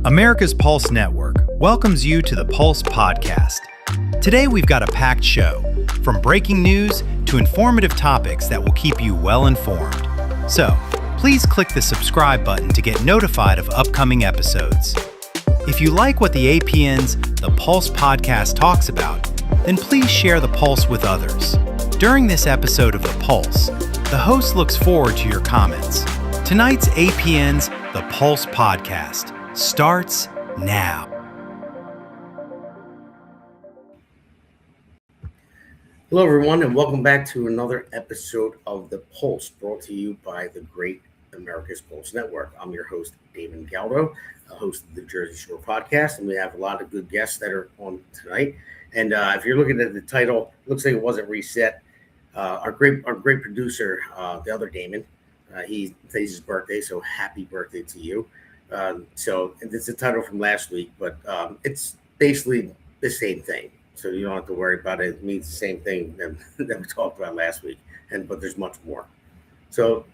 America's Pulse Network welcomes you to the Pulse Podcast. Today we've got a packed show, from breaking news to informative topics that will keep you well informed. So, please click the subscribe button to get notified of upcoming episodes. If you like what the APN's The Pulse Podcast talks about, then please share the Pulse with others. During this episode of The Pulse, the host looks forward to your comments. Tonight's APN's The Pulse Podcast starts now. Hello, everyone, and welcome back to another episode of The Pulse, brought to you by the great America's Pulse Network. I'm your host, Damon Galdo, host of the Jersey Shore Podcast, and we have a lot of good guests that are on tonight. And if you're looking at the title, it looks like it wasn't reset. Our great producer, the other Damon, today's his birthday, so happy birthday to you. So it's a title from last week, but it's basically the same thing. So you don't have to worry about it. It means the same thing that we talked about last week, but there's much more. So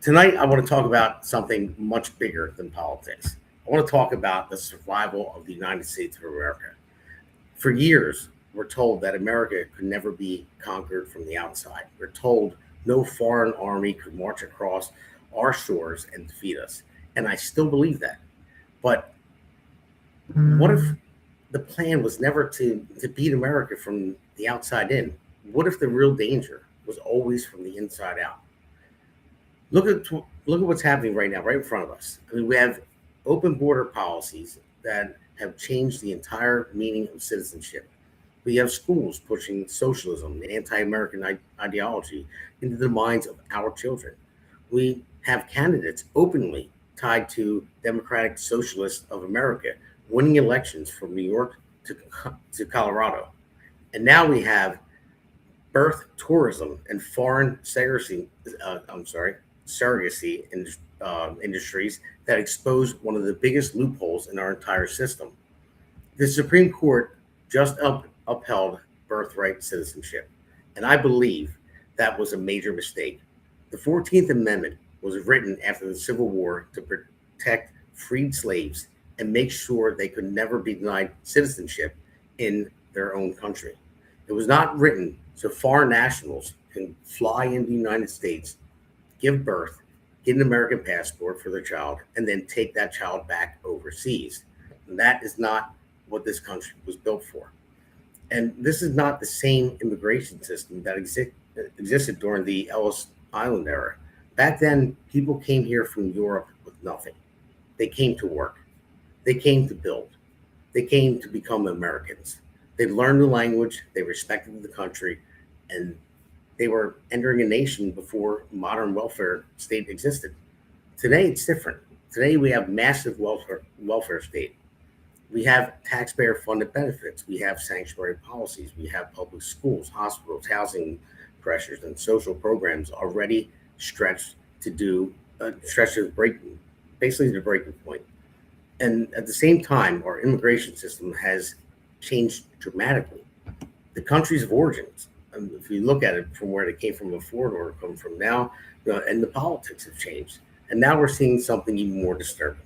tonight I want to talk about something much bigger than politics. I want to talk about the survival of the United States of America. For years, we're told that America could never be conquered from the outside. We're told no foreign army could march across our shores and defeat us. And I still believe that. But what if the plan was never to beat America from the outside in? What if the real danger was always from the inside out? Look at what's happening right now, right in front of us. I mean, we have open border policies that have changed the entire meaning of citizenship. We have schools pushing socialism and anti-American ideology into the minds of our children. We have candidates openly tied to Democratic Socialists of America winning elections from New York to Colorado. And now we have birth tourism and foreign surrogacy industries that expose one of the biggest loopholes in our entire system. The Supreme Court just upheld birthright citizenship, and I believe that was a major mistake. The 14th Amendment was written after the Civil War to protect freed slaves and make sure they could never be denied citizenship in their own country. It was not written so foreign nationals can fly into the United States, give birth, get an American passport for their child, and then take that child back overseas. And that is not what this country was built for. And this is not the same immigration system that existed during the Ellis Island era. Back then, people came here from Europe with nothing. They came to work. They came to build. They came to become Americans. They learned the language, they respected the country, and they were entering a nation before modern welfare state existed. Today, it's different. Today, we have massive welfare state. We have taxpayer-funded benefits. We have sanctuary policies. We have public schools, hospitals, housing pressures, and social programs already stretched to the breaking point. And at the same time, our immigration system has changed dramatically. The countries of origins, if you look at it from where they came from before or come from now, and the politics have changed. And now we're seeing something even more disturbing.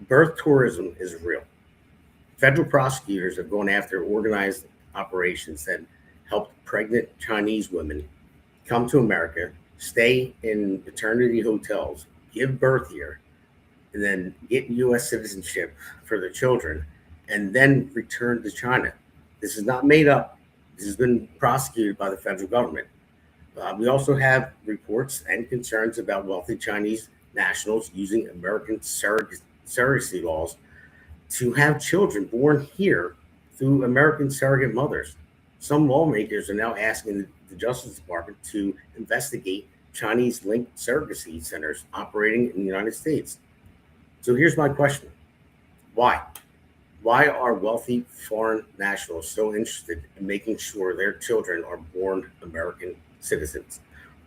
Birth tourism is real. Federal prosecutors are going after organized operations that helped pregnant Chinese women come to America, stay in maternity hotels, give birth here, and then get U.S. citizenship for their children, and then return to China. This is not made up. This has been prosecuted by the federal government. We also have reports and concerns about wealthy Chinese nationals using American surrogacy laws to have children born here through American surrogate mothers. Some lawmakers are now asking the Justice Department to investigate Chinese-linked surrogacy centers operating in the United States. So here's my question. Why? Why are wealthy foreign nationals so interested in making sure their children are born American citizens?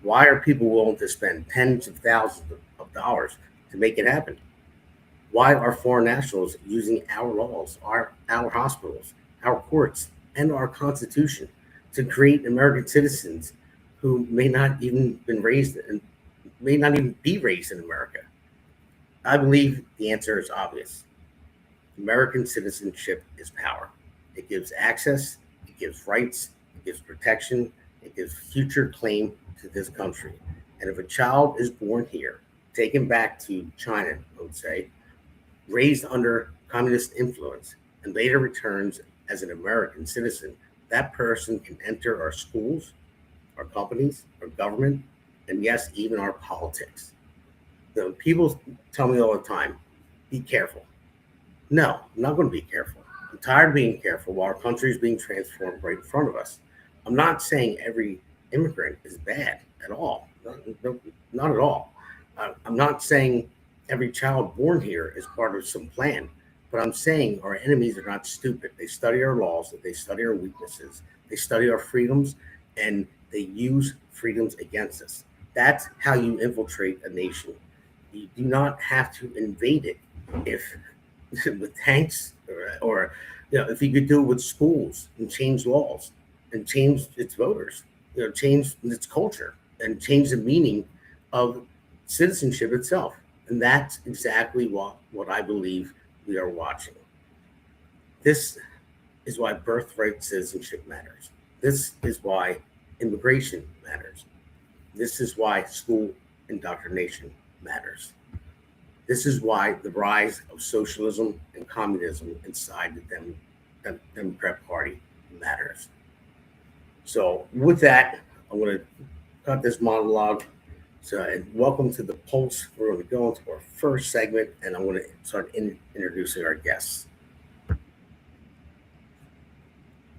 Why are people willing to spend tens of thousands of dollars to make it happen? Why are foreign nationals using our laws, our hospitals, our courts, and our Constitution to create American citizens who may not even be raised in America? I believe the answer is obvious. American citizenship is power. It gives access, it gives rights, it gives protection, it gives future claim to this country. And if a child is born here, taken back to China, I would say, raised under communist influence, and later returns as an American citizen, that person can enter our schools, our companies, our government, and yes, even our politics. People tell me all the time, be careful. No, I'm not going to be careful. I'm tired of being careful while our country is being transformed right in front of us. I'm not saying every immigrant is bad at all. Not at all. I'm not saying every child born here is part of some plan, but I'm saying our enemies are not stupid. They study our laws, they study our weaknesses, they study our freedoms, and they use freedoms against us. That's how you infiltrate a nation. You do not have to invade it if with tanks or if you could do it with schools and change laws and change its voters, change its culture and change the meaning of citizenship itself. And that's exactly what I believe we are watching. This is why birthright citizenship matters. This is why immigration matters. This is why school indoctrination matters. This is why the rise of socialism and communism inside the Democrat Party matters. So with that, I'm going to cut this monologue. So, and welcome to the Pulse. We're going to go into our first segment, and I'm going to start introducing our guests.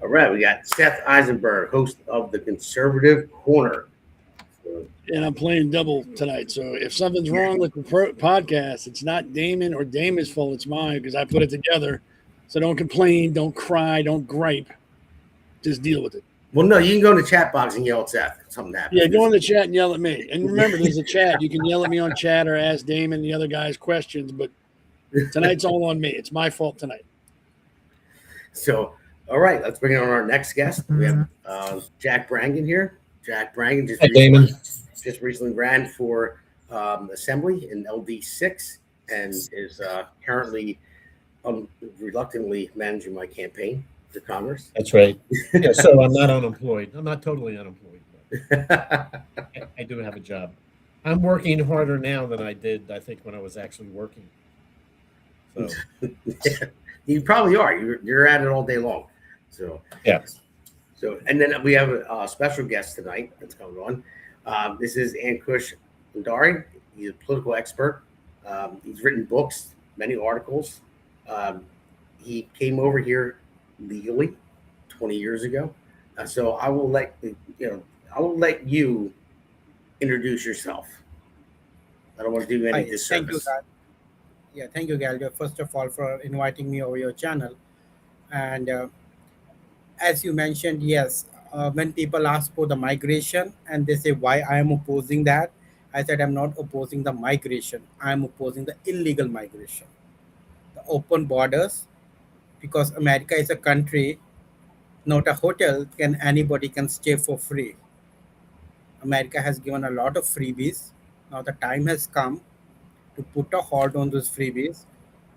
All right, we got Seth Eisenberg, host of the Conservative Corner. And I'm playing double tonight. So if something's wrong with the podcast, it's not Damon or Damon's fault. It's mine because I put it together. So don't complain, don't cry, don't gripe. Just deal with it. Well, no, you can go in the chat box and yell at Seth if something happens. Yeah, go in the chat and yell at me. And remember, there's a chat. You can yell at me on chat or ask Damon and the other guys questions. But tonight's all on me. It's my fault tonight. So, all right, let's bring on our next guest. We have Jack Brangan here. Jack Brangan just recently ran for assembly in LD6 and is currently reluctantly managing my campaign to Congress. That's right. Yeah, so I'm not unemployed. I'm not totally unemployed, but I do have a job. I'm working harder now than I did, I think, when I was actually working. So you probably are. You're at it all day long. So yeah. So, and then we have a special guest tonight that's coming on. This is Ankush Bhandari. He's a political expert. He's written books, many articles. He came over here legally 20 years ago. So I will let you introduce yourself. I don't want to do any disservice. Thank you, Galdo. First of all, for inviting me over your channel. And as you mentioned, yes, when people ask for the migration and they say why I am opposing that, I said I'm not opposing the migration. I'm opposing the illegal migration. The open borders, because America is a country, not a hotel, anybody can stay for free. America has given a lot of freebies. Now the time has come to put a halt on those freebies.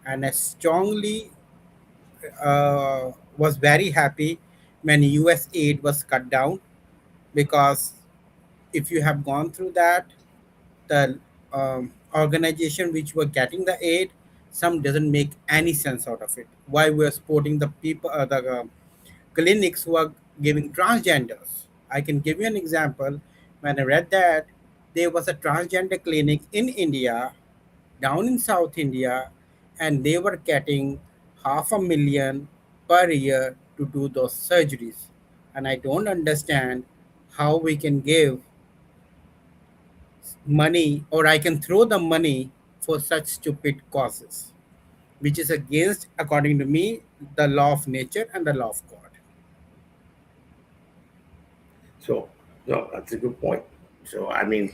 And I strongly was very happy when US aid was cut down, because if you have gone through that, the organization which were getting the aid, some doesn't make any sense out of it. Why we're supporting the people, the clinics who are giving transgenders. I can give you an example. When I read that, there was a transgender clinic in India, down in South India, and they were getting $500,000 per year to do those surgeries. And I don't understand how we can give money, or I can throw the money for such stupid causes, which is against, according to me, the law of nature and the law of God. So, no, that's a good point. So, I mean,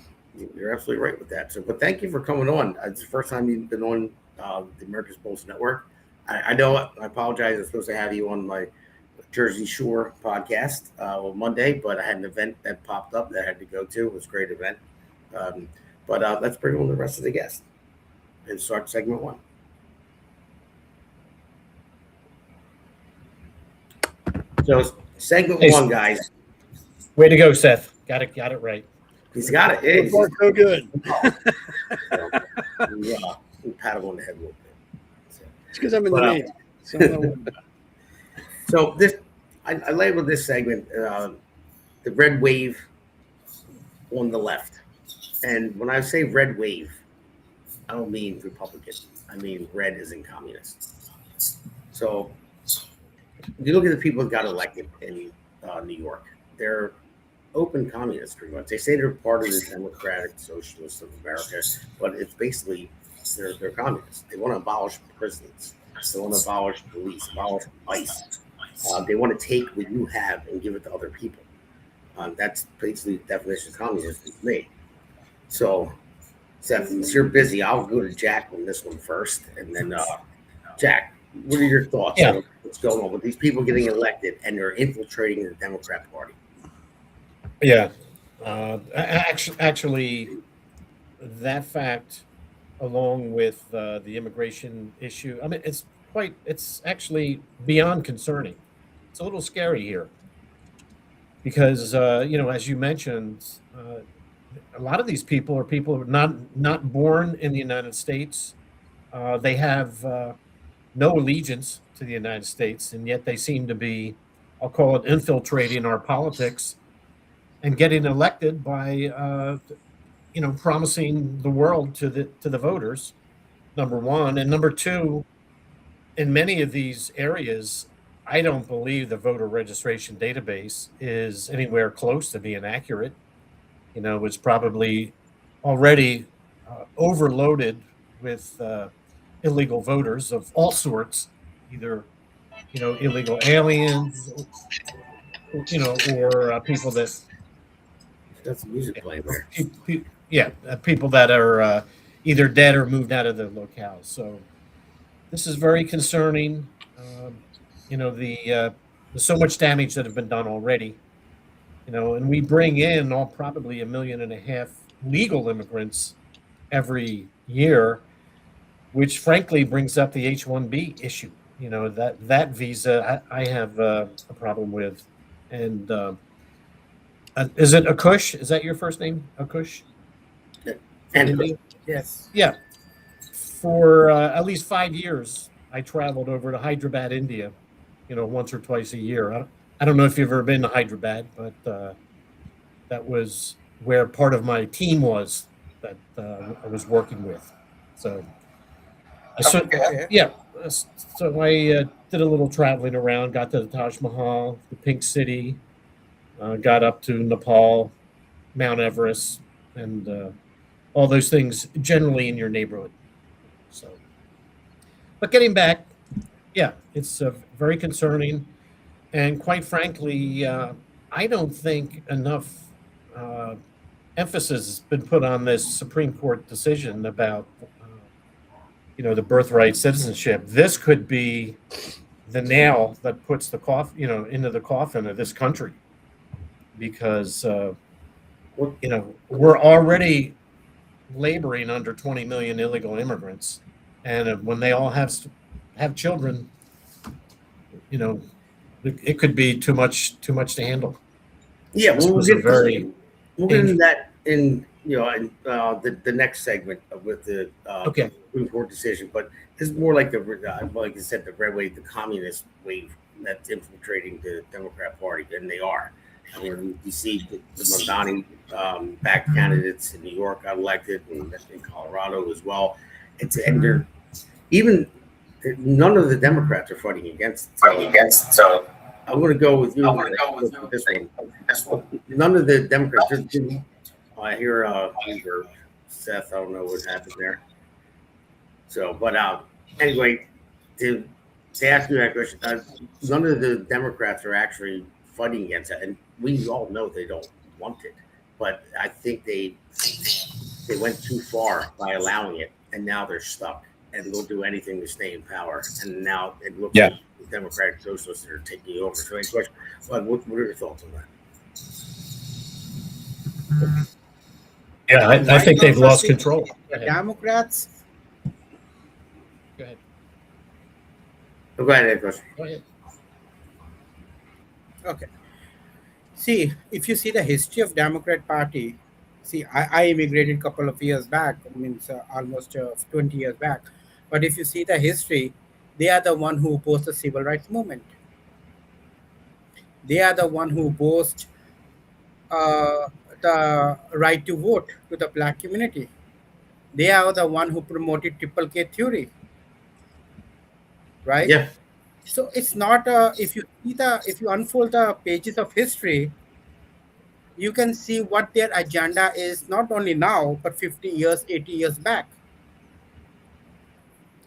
you're absolutely right with that. So, but thank you for coming on. It's the first time you've been on the America's Pulse Network. I know, I apologize. I'm supposed to have you on my Jersey Shore podcast on Monday, but I had an event that popped up that I had to go to. It was a great event. But let's bring on the rest of the guests. and start segment one. So segment one, guys. Way to go, Seth. Got it right. He's got it. So far, so good. We pat him on the head a little bit. It's because I'm in the Navy. So I'm not worried about it. So this, I labeled this segment the red wave on the left. And when I say red wave, I don't mean Republican. I mean red as in communist. So if you look at the people that got elected in New York, they're open communists pretty much. They say they're part of the Democratic Socialists of America, but it's basically they're communists. They want to abolish prisons. They want to abolish police, abolish ICE. They want to take what you have and give it to other people. That's basically the definition of communism to me. So, Seth, since you're busy, I'll go to Jack on this one first, and then Jack, what are your thoughts on what's going on with these people getting elected and they're infiltrating the Democrat Party? Yeah, actually, that fact, along with the immigration issue, I mean, it's actually beyond concerning. It's a little scary here because, as you mentioned, a lot of these people are people who are not born in the United States. They have no allegiance to the United States, and yet they seem to be, I'll call it, infiltrating our politics and getting elected by, promising the world to the voters, number one. And number two, in many of these areas, I don't believe the voter registration database is anywhere close to being accurate. It's probably already overloaded with illegal voters of all sorts, either, illegal aliens, or people that. That's music playing there. People that are either dead or moved out of the locale. So this is very concerning. There's so much damage that have been done already. And we bring in probably 1.5 million legal immigrants every year, which frankly brings up the H-1B issue. That visa I have a problem with. And is it Ankush? Is that your first name, Ankush? And Yes. Yeah. For at least 5 years, I traveled over to Hyderabad, India, once or twice a year. I don't know if you've ever been to Hyderabad, but that was where part of my team was that I was working with. So I did a little traveling around, got to the Taj Mahal, the Pink City, got up to Nepal, Mount Everest, and all those things generally in your neighborhood. So, but getting back, it's very concerning. And quite frankly, I don't think enough emphasis has been put on this Supreme Court decision about, the birthright citizenship. This could be the nail that puts the into the coffin of this country, because we're already laboring under 20 million illegal immigrants, and when they all have children, it could be too much to handle. Yeah, we'll get into that in the next segment with the Supreme Court decision. But this is more like like I said, the red wave, the communist wave that's infiltrating the Democrat Party, and they are. I mean, you see the Bhandari back candidates in New York got elected, and in Colorado as well. And none of the Democrats are fighting against it. So I'm going to go with you. With this one. None of the Democrats. I hear Seth. I don't know what happened there. So, but anyway, to ask you that question, none of the Democrats are actually fighting against it, and we all know they don't want it. But I think they went too far by allowing it, and now they're stuck, and they'll do anything to stay in power. And now it looks like the Democratic Socialists are taking over. So, any question? What are your thoughts on that? Yeah, I think they've lost control. The Democrats Go ahead. Go ahead, Ankush. Go ahead. Okay. See, if you see the history of Democrat Party, see, I immigrated a couple of years back, means almost 20 years back. But if you see the history, they are the one who opposed the civil rights movement. They are the one who opposed uh, the right to vote to the black community. They are the one who promoted triple K theory, right? Yeah. So it's not if you unfold the pages of history, you can see what their agenda is, not only now but 50 years, 80 years back.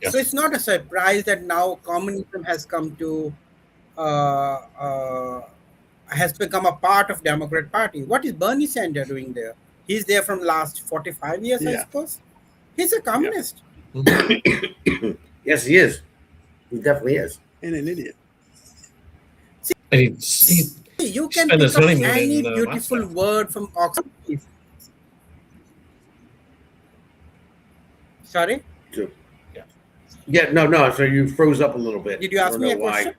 Yes. So it's not a surprise that now communism has come to uh, uh, has become a part of Democrat Party. What is Bernie Sanders doing there? He's there from last 45 years, I Yeah. suppose. He's a communist. Yes, he is. He definitely is. And an idiot. And he See, you can spent his pick up honeymoon any in, beautiful Moscow. word from Oxford. Sorry? Too. Yeah, no. So you froze up a little bit. Did you ask I don't me know a why. question?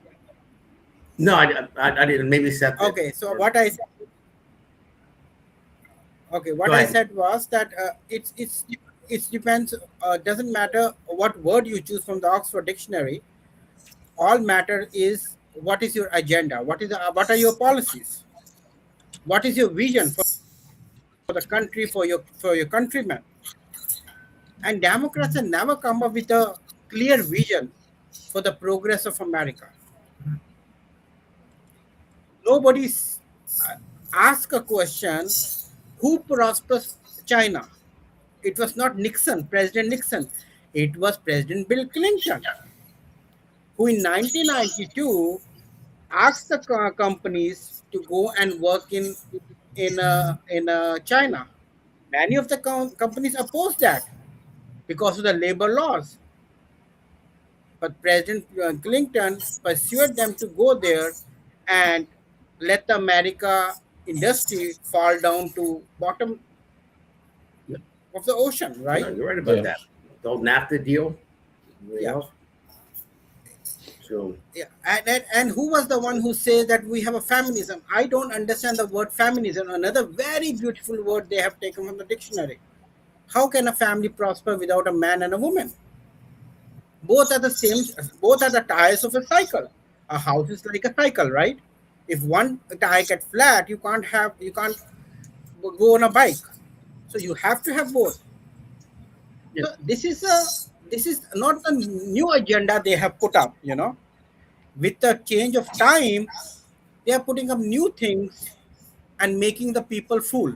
No, I didn't. Maybe Seth did. Okay, so Or- what I said. Okay, what Go I ahead. said was that it depends. Doesn't matter what word you choose from the Oxford Dictionary. All matter is what is your agenda. What are your policies? What is your vision for the country, for your countrymen? And Democrats have never come up with a clear vision for the progress of America. Nobody's asked a question: who prospers China? It was not Nixon, President Nixon. It was President Bill Clinton, who in 1992 asked the companies to go and work in China. Many of the companies opposed that because of the labor laws. But President Clinton pursued them to go there and let the America industry fall down to bottom of the ocean, No, right? you're right about Yeah. that. The old NAFTA deal. Anything Yeah. else? So Yeah, and who was the one who says that we have a feminism? I don't understand the word feminism. Another very beautiful word they have taken from the dictionary. How can a family prosper without a man and a woman? Both are the same. Both are the tires of a cycle. A house is like a cycle, right? If one tire gets flat, you can't go on a bike. So you have to have both. Yeah. So this is not the new agenda they have put up. With the change of time, they are putting up new things and making the people fool.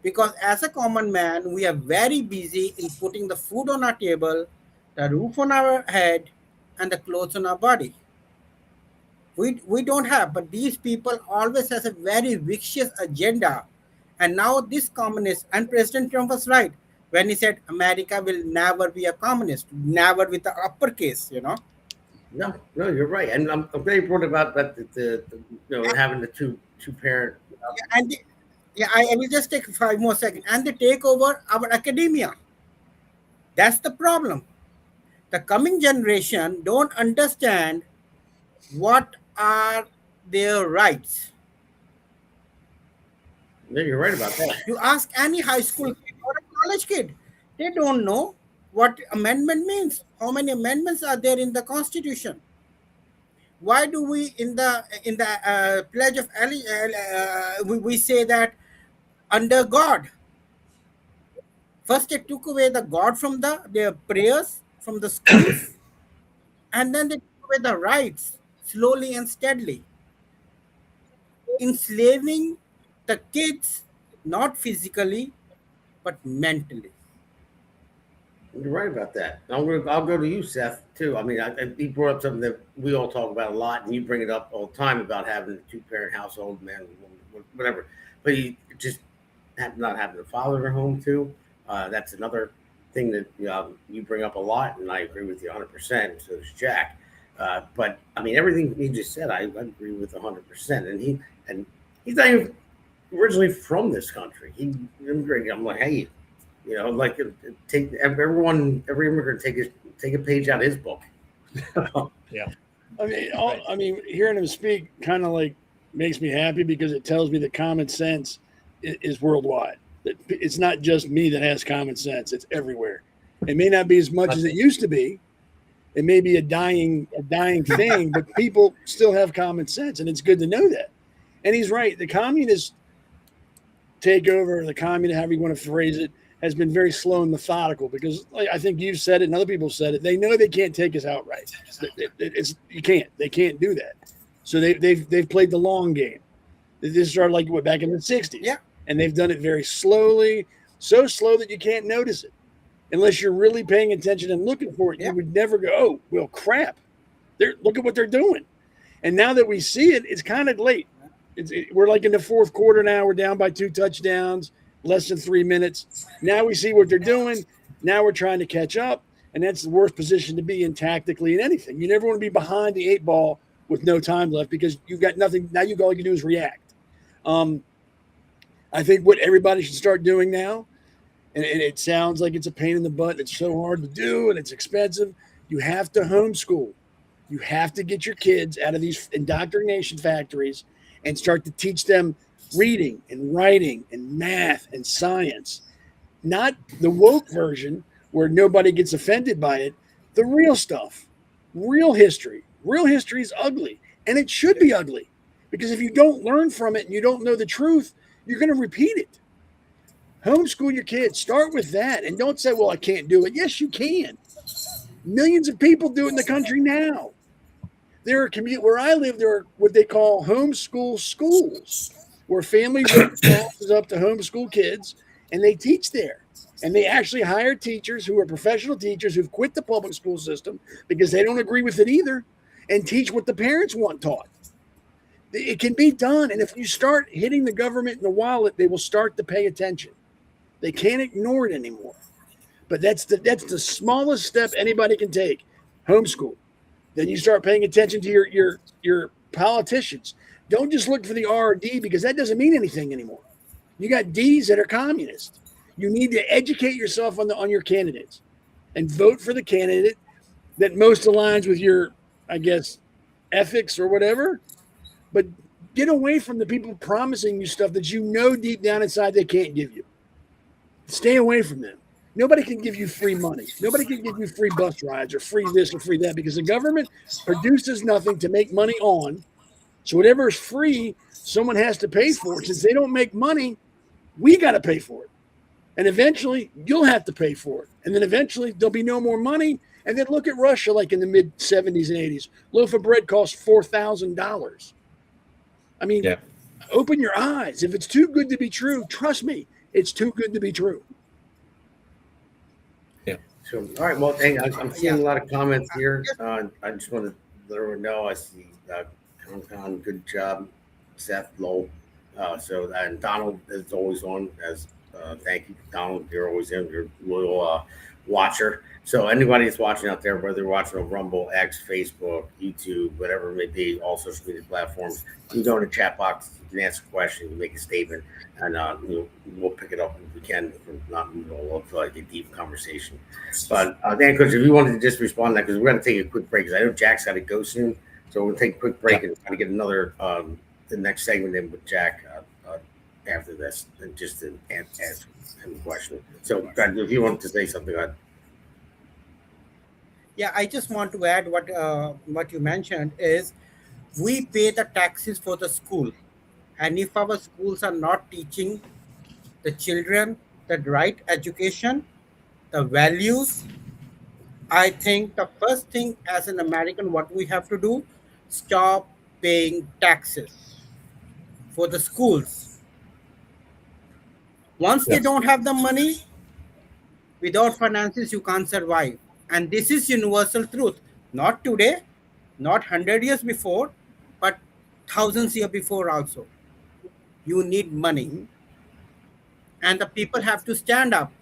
Because as a common man, we are very busy in putting the food on our table, the roof on our head, and the clothes on our body. We don't have, but these people always has a very vicious agenda. And now this communist, and President Trump was right when he said America will never be a communist, never with the uppercase. no, you're right, and I'm glad you brought about that the having the two parent. And I will just take 5 more seconds. And they take over our academia. That's the problem. The coming generation don't understand what are their rights. No, you're right about that. You ask any high school kid or a college kid, they don't know what amendment means. How many amendments are there in the Constitution? Why do we in the Pledge of Ellis we say that under God? First, they took away the God from their prayers from the schools, and then they took away the rights slowly and steadily, enslaving the kids not physically but mentally. You're right about that. I'll go to you, Seth, too. I mean, he brought up something that we all talk about a lot, and you bring it up all the time about having a two-parent household, man, woman, whatever. But you just not having a father at home too. That's another thing that you bring up a lot, and I agree with you 100%. So does Jack. But I mean, everything he just said, I agree with 100%. And he's not even originally from this country. He immigrated. I'm like, hey, like every immigrant take a page out of his book. Yeah. I mean, hearing him speak kind of like makes me happy because it tells me that common sense is worldwide. That it's not just me that has common sense; it's everywhere. It may not be as much as it used to be. It may be a dying thing, but people still have common sense, and it's good to know that. And he's right. The communist takeover, the communist, however you want to phrase it, has been very slow and methodical because, like, I think you've said it and other people said it. They know they can't take us outright. You can't. They can't do that. So they've played the long game. This started like back in the 60s. Yeah. And they've done it very slowly, so slow that you can't notice it. Unless you're really paying attention and looking for it, you would never go, oh, well, crap. Look at what they're doing. And now that we see it, it's kind of late. We're like in the fourth quarter now. We're down by 2 touchdowns, less than 3 minutes. Now we see what they're doing. Now we're trying to catch up, and that's the worst position to be in tactically in anything. You never want to be behind the 8 ball with no time left because you've got nothing. Now all you can do is react. I think what everybody should start doing now, and it sounds like it's a pain in the butt. It's so hard to do, and it's expensive. You have to homeschool. You have to get your kids out of these indoctrination factories and start to teach them reading and writing and math and science. Not the woke version where nobody gets offended by it. The real stuff, real history. Real history is ugly, and it should be ugly because if you don't learn from it and you don't know the truth, you're going to repeat it. Homeschool your kids. Start with that. And don't say, well, I can't do it. Yes, you can. Millions of people do it in the country now. There are where I live, there are what they call homeschool schools, where families open houses up to homeschool kids, and they teach there. And they actually hire teachers who are professional teachers who've quit the public school system because they don't agree with it either, and teach what the parents want taught. It can be done. And if you start hitting the government in the wallet, they will start to pay attention. They can't ignore it anymore. But that's the smallest step anybody can take. Homeschool. Then you start paying attention to your politicians. Don't just look for the R or D because that doesn't mean anything anymore. You got D's that are communist. You need to educate yourself on your candidates and vote for the candidate that most aligns with your, I guess, ethics or whatever. But get away from the people promising you stuff that you know deep down inside they can't give you. Stay away from them. Nobody can give you free money. Nobody can give you free bus rides or free this or free that because the government produces nothing to make money on. So whatever is free, someone has to pay for it. Since they don't make money, we got to pay for it. And eventually, you'll have to pay for it. And then eventually, there'll be no more money. And then look at Russia like in the mid-70s and 80s. Loaf of bread cost $4,000. I mean, Open your eyes. If it's too good to be true, trust me, it's too good to be true. Yeah. So, all right. Well, I'm seeing a lot of comments here. I just want to let everyone know I see Con, good job, Seth, Lowell. And Donald is always on. As thank you, Donald. You're always in. You're a loyal watcher. So anybody that's watching out there, whether they're watching on Rumble, X, Facebook, YouTube, whatever it may be, all social media platforms, you can go in the chat box, you can ask a question, you can make a statement, and we'll pick it up if we can. Not we'll like a deep conversation. But Dan, Coach, if you wanted to just respond to that, because we're going to take a quick break, because I know Jack's got to go soon, so we'll take a quick break and try to get another the next segment in with Jack after this, and just to answer him a question. So if you wanted to say something, Yeah, I just want to add what you mentioned is we pay the taxes for the school. And if our schools are not teaching the children the right education, the values, I think the first thing as an American, what we have to do, stop paying taxes for the schools. Once they don't have the money, without finances, you can't survive. And this is universal truth. Not today, not 100 years before, but thousands years before also. You need money. And the people have to stand up.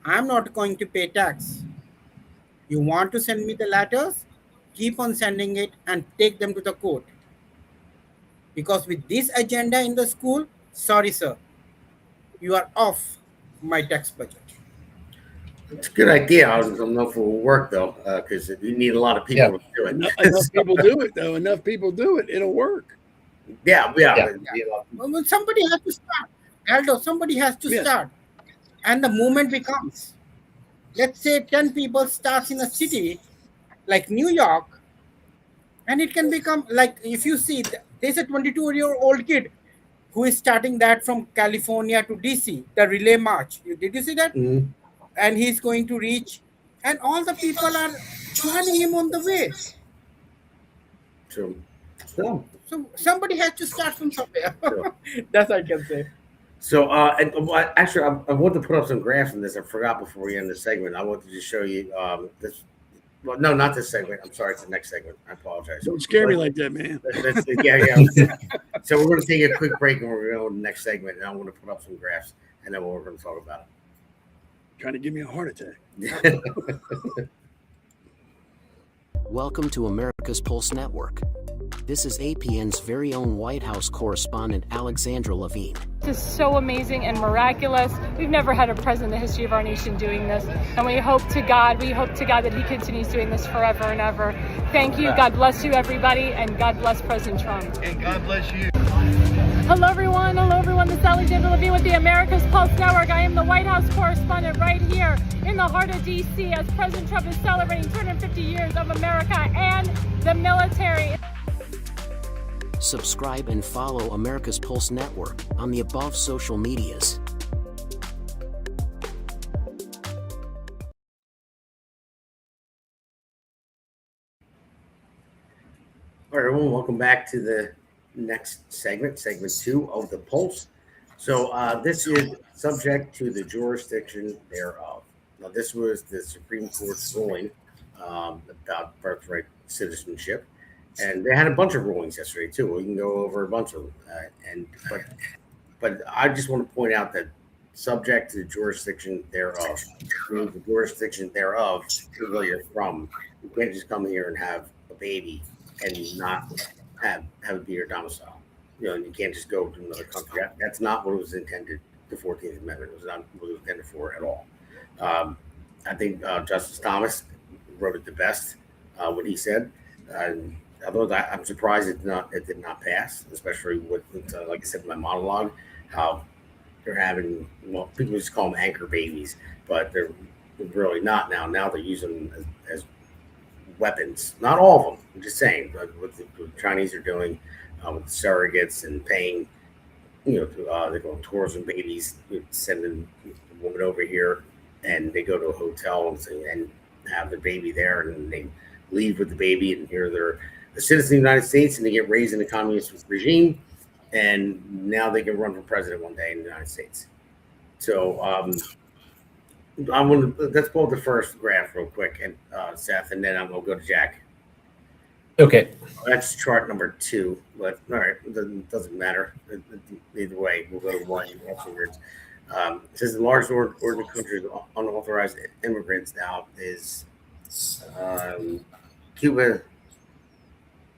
I'm not going to pay tax. You want to send me the letters? Keep on sending it and take them to the court. Because with this agenda in the school, sorry, sir, you are off my tax budget. It's a good idea. I don't know if it will work though, because you need a lot of people to do it. Enough people do it though. Enough people do it. It'll work. Yeah. Well, somebody has to start. Galdo, somebody has to start. And the movement becomes, let's say 10 people starts in a city like New York, and it can become like, if you see, there's a 22-year-old kid who is starting that from California to DC, the relay march. Did you see that? Mm-hmm. And he's going to reach, and all the people are joining him on the way. True. So somebody has to start from somewhere. That's what I can say. So, actually, I want to put up some graphs on this. I forgot before we end the segment. I wanted to just show you this. Well, no, not this segment. I'm sorry, it's the next segment. I apologize. Don't scare me like that, man. Yeah. So we're going to take a quick break, and we're going to go to the next segment. And I'm going to put up some graphs, and then we're going to talk about it. Trying to give me a heart attack. Welcome to America's Pulse Network. This is APN's very own White House correspondent, Alexandra Levine. This is so amazing and miraculous. We've never had a president in the history of our nation doing this. And we hope to God that he continues doing this forever and ever. Thank you. God bless you, everybody. And God bless President Trump. And God bless you. Hello, everyone. This is Alexandra Levine with the America's Pulse Network. I am the White House correspondent right here in the heart of D.C. as President Trump is celebrating 250 years of America and the military. Subscribe and follow America's Pulse Network on the above social medias. All right, everyone, welcome back to the next segment 2 of the Pulse. So this is subject to the jurisdiction thereof. Now, this was the Supreme Court's ruling about birthright citizenship. And they had a bunch of rulings yesterday too. We can go over a bunch of them, but I just want to point out that subject to the jurisdiction thereof, means the jurisdiction thereof where you're from. You can't just come here and have a baby and not have it be your domicile. And you can't just go to another country. That's not what it was intended. The 14th Amendment was not what it was intended for at all. I think Justice Thomas wrote it the best. What he said. Although I'm surprised it did not pass, especially with like I said in my monologue, how they're having, well, people just call them anchor babies, but they're really not now. Now they're using them as weapons. Not all of them. I'm just saying, but what the Chinese are doing with the surrogates and paying, they're going tours and babies, sending a woman over here, and they go to a hotel and have the baby there, and they leave with the baby, and here they're a citizen of the United States, and they get raised in a communist regime, and now they can run for president one day in the United States. So let's pull up the first graph real quick, and Seth, and then I'm going to go to Jack. Okay. That's chart number 2, but all right, it doesn't matter. Either way, we'll go to one afterwards. It says the largest order in the country of unauthorized immigrants now is Cuba,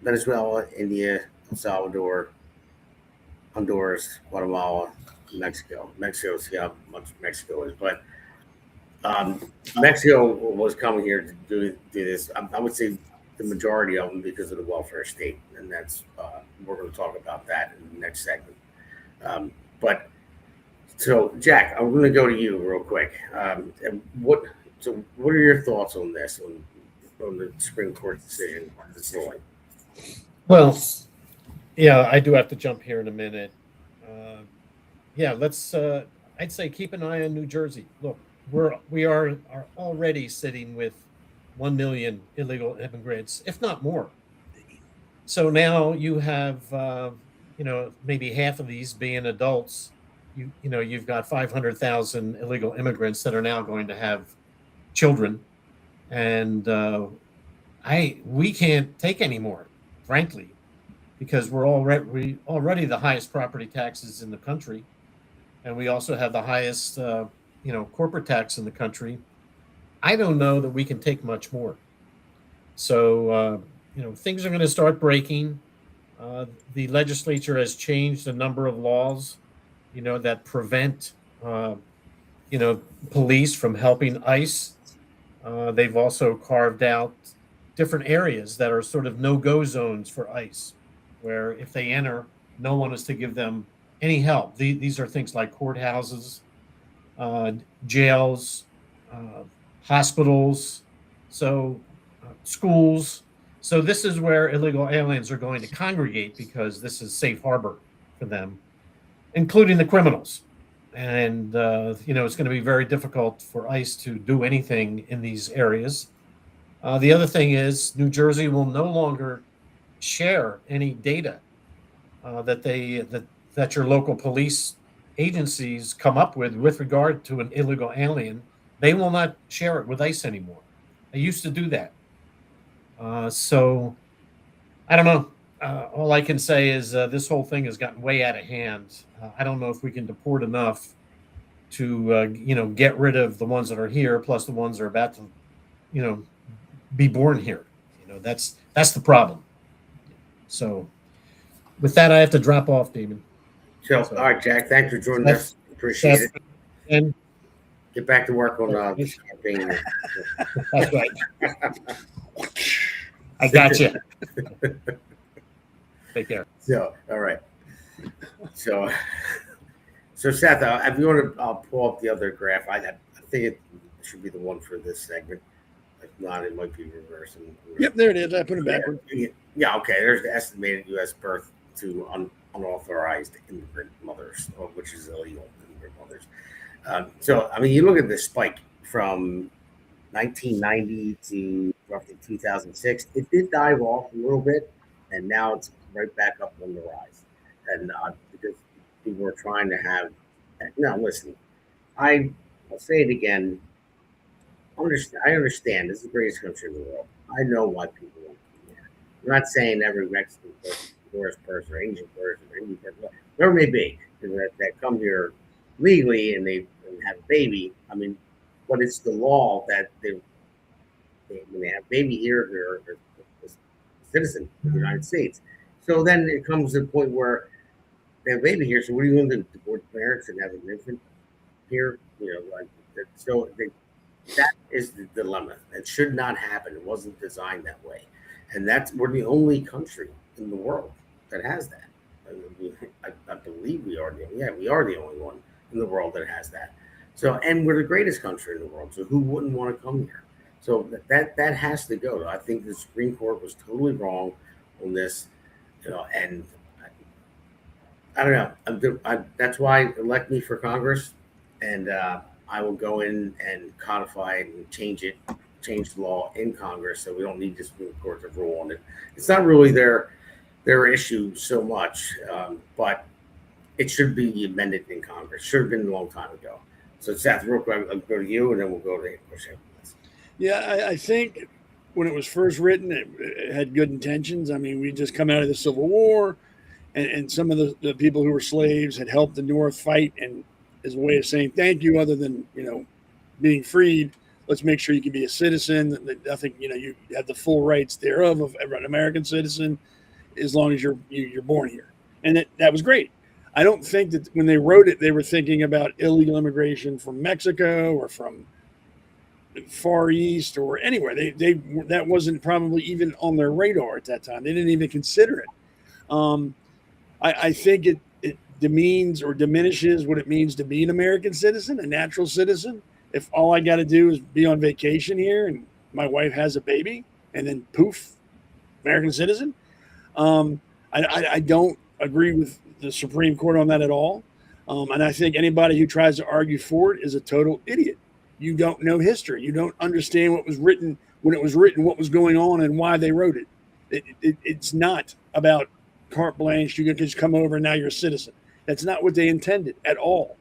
Venezuela, India, El Salvador, Honduras, Guatemala, Mexico. Mexico, see how much Mexico is, but Mexico was coming here to do this. I would say the majority of them because of the welfare state, and that's we're going to talk about that in the next segment. But so, Jack, I'm going to go to you real quick. What are your thoughts on this, on the Supreme Court decision on this ruling? Well, yeah, I do have to jump here in a minute. Let's. I'd say keep an eye on New Jersey. Look, we are already sitting with 1 million illegal immigrants, if not more. So now you have, maybe half of these being adults. You've got 500,000 illegal immigrants that are now going to have children, and we can't take any more, frankly, because we're already the highest property taxes in the country, and we also have the highest corporate tax in the country. I don't know that we can take much more. So things are going to start breaking. The legislature has changed a number of laws that prevent police from helping ICE. They've also carved out different areas that are sort of no-go zones for ICE, where if they enter, no one is to give them any help. These are things like courthouses, jails, hospitals, schools. So this is where illegal aliens are going to congregate because this is safe harbor for them, including the criminals. And, it's going to be very difficult for ICE to do anything in these areas. The other thing is New Jersey will no longer share any data that your local police agencies come up with regard to an illegal alien. They will not share it with ICE anymore. They used to do that. So I don't know. All I can say is this whole thing has gotten way out of hand. I don't know if we can deport enough to, get rid of the ones that are here, plus the ones that are about to, be born here. That's the problem. So with that, I have to drop off, Damon. So, all right, Jack, thanks for joining us. Appreciate it. And get back to work on this campaign. That's right. I got you. Take care. So, all right. So Seth, if you want to, I'll pull up the other graph. I think it should be the one for this segment. If not, it might be reversed. Yep, there it is. I put it backward. Yeah, okay. There's the estimated U.S. birth to unauthorized immigrant mothers, which is illegal immigrant mothers. You look at this spike from 1990 to roughly 2006. It did dive off a little bit, and now it's right back up on the rise. And because people are trying to have, now listen, I'll say it again. I understand this is the greatest country in the world. I know why people want to be here. I'm not saying every Mexican person, Jewish person, or Asian person, or Indian person, whatever it may be, that come here legally and they have a baby. But it's the law that when they have a baby here, they're a citizen of the United States. So then it comes to the point where they have a baby here. So what are you going to do? Divorce parents and have an infant here? That is the dilemma. It should not happen. It wasn't designed that way. And we're the only country in the world that has that. I believe we are we are the only one in the world that has that. So, and we're the greatest country in the world. So who wouldn't want to come here? So that has to go. I think the Supreme Court was totally wrong on this, and I don't know. That's why elect me for Congress, and I will go in and codify and change the law in Congress, so we don't need the Supreme Court to rule on it. It's not really their issue so much, but it should be amended in Congress. Should have been a long time ago. So Seth, real quick, I'll go to you, and then we'll go to Ankush. Yeah, I think when it was first written, it had good intentions. We just come out of the Civil War, and some of the people who were slaves had helped the North fight, and as a way of saying thank you, other than being freed, let's make sure you can be a citizen. I think you have the full rights thereof of an American citizen, as long as you're born here, and that was great. I don't think that when they wrote it, they were thinking about illegal immigration from Mexico or from Far East or anywhere. That wasn't probably even on their radar at that time. They didn't even consider it. I think it demeans or diminishes what it means to be an American citizen, a natural citizen. If all I got to do is be on vacation here and my wife has a baby and then poof, American citizen. I don't agree with the Supreme Court on that at all. And I think anybody who tries to argue for it is a total idiot. You don't know history. You don't understand what was written when it was written, what was going on and why they wrote it. It's not about carte blanche. You can just come over and now you're a citizen. That's not what they intended at all.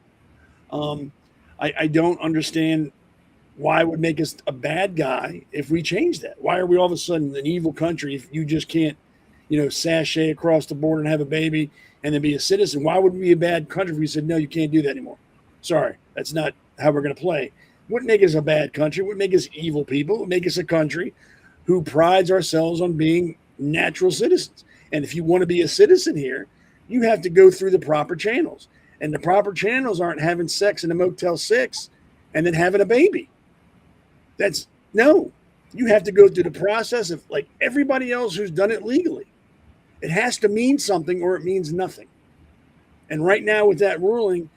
I don't understand why it would make us a bad guy if we change that. Why are we all of a sudden an evil country if you just can't, sashay across the border and have a baby and then be a citizen? Why would we be a bad country if we said, no, you can't do that anymore? Sorry, that's not how we're going to play. Wouldn't make us a bad country. Would make us evil people. Would make us a country who prides ourselves on being natural citizens. And if you want to be a citizen here, you have to go through the proper channels. And the proper channels aren't having sex in a Motel 6 and then having a baby. That's no. You have to go through the process of like everybody else who's done it legally. It has to mean something or it means nothing. And right now with that ruling,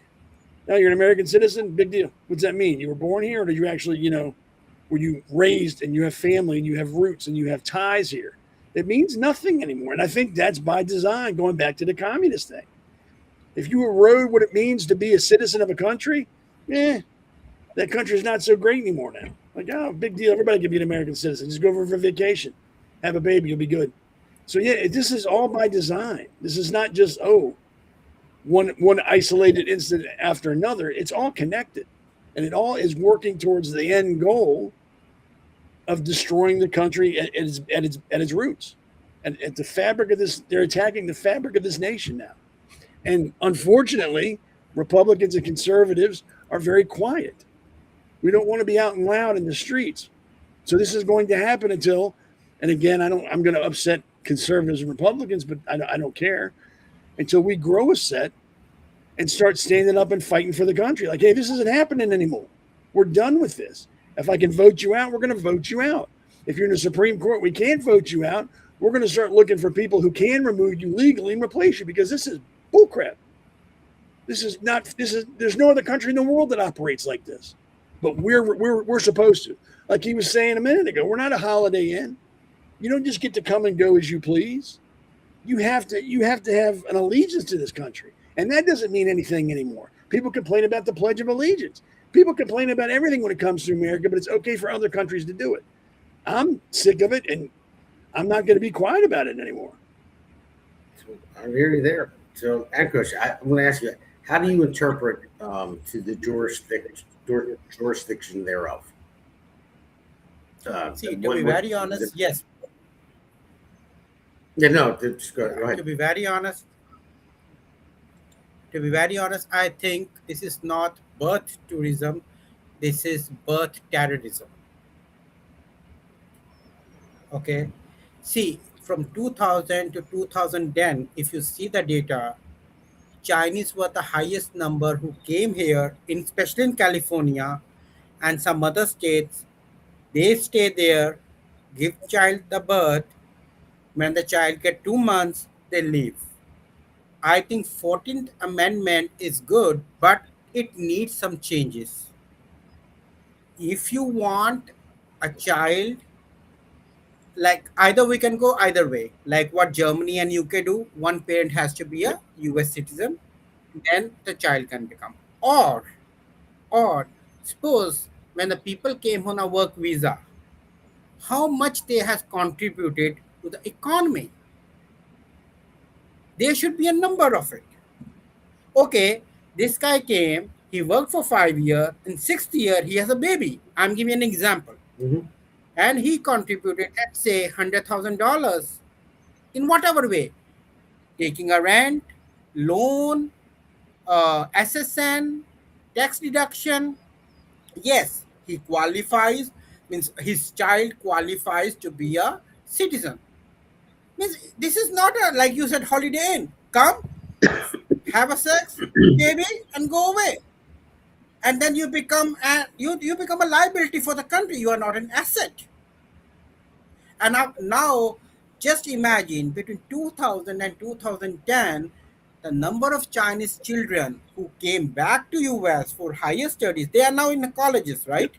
now you're an American citizen, big deal. What's that mean? You were born here, or did you actually, were you raised and you have family and you have roots and you have ties here? It means nothing anymore. And I think that's by design, going back to the communist thing. If you erode what it means to be a citizen of a country, that country's not so great anymore now. Like, oh, big deal. Everybody can be an American citizen. Just go over for vacation. Have a baby. You'll be good. So, this is all by design. This is not just, one isolated incident after another. It's all connected. And it all is working towards the end goal of destroying the country at its roots. And at the fabric of this, they're attacking the fabric of this nation now. And unfortunately, Republicans and conservatives are very quiet. We don't want to be out and loud in the streets. So this is going to happen until, and again, I'm going to upset conservatives and Republicans, but I don't care, until we grow a set and start standing up and fighting for the country. Like, hey, this isn't happening anymore. We're done with this. If I can vote you out, we're going to vote you out. If you're in the Supreme Court, we can't vote you out. We're going to start looking for people who can remove you legally and replace you, because this is bullcrap. There's no other country in the world that operates like this. But we're supposed to. Like he was saying a minute ago, we're not a Holiday Inn. You don't just get to come and go as you please. You have to have an allegiance to this country. And that doesn't mean anything anymore. People complain about the Pledge of Allegiance. People complain about everything when it comes to America, but it's okay for other countries to do it. I'm sick of it, and I'm not going to be quiet about it anymore. So I hear you there. So, Ankush, I'm going to ask you, how do you interpret to the jurisdiction thereof? See, to be very honest, yes. Yeah, no, just go ahead. To be very honest, I think this is not birth tourism. This is birth terrorism. Okay. See, from 2000 to 2010, if you see the data, Chinese were the highest number who came here, especially in California and some other states. They stay there, give child the birth. When the child get 2 months, they leave. I think 14th Amendment is good, but it needs some changes. If you want a child, like either we can go either way, like what Germany and UK do, one parent has to be a US citizen, then the child can become. Or suppose when the people came on a work visa, how much they has contributed to the economy. There should be a number of it. Okay, this guy came, he worked for 5 years, in 6th year he has a baby. I'm giving an example. Mm-hmm. And he contributed, let's say, $100,000 in whatever way. Taking a rent, loan, SSN, tax deduction. Yes, he qualifies, means his child qualifies to be a citizen. Means this is not a, like you said, Holiday Inn. Come, have a sex, baby, and go away. And then you become a liability for the country. You are not an asset. And now just imagine between 2000 and 2010, the number of Chinese children who came back to US for higher studies, they are now in the colleges, right?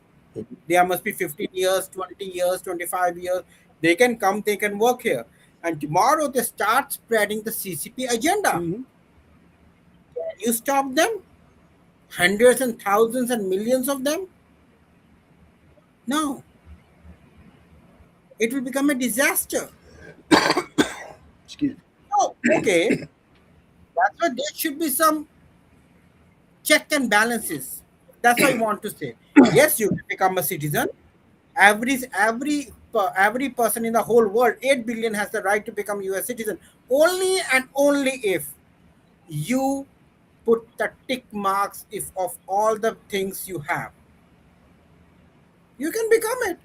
There must be 15 years, 20 years, 25 years. They can come, they can work here. And tomorrow they start spreading the CCP agenda. Mm-hmm. Can you stop them? Hundreds and thousands and millions of them? No. It will become a disaster. Excuse me. Oh, okay. That's why there should be some check and balances. That's what I want to say. Yes, you become a citizen. Every person in the whole world, 8 billion, has the right to become US citizen. Only and only if you put the tick marks of all the things you have. You can become it.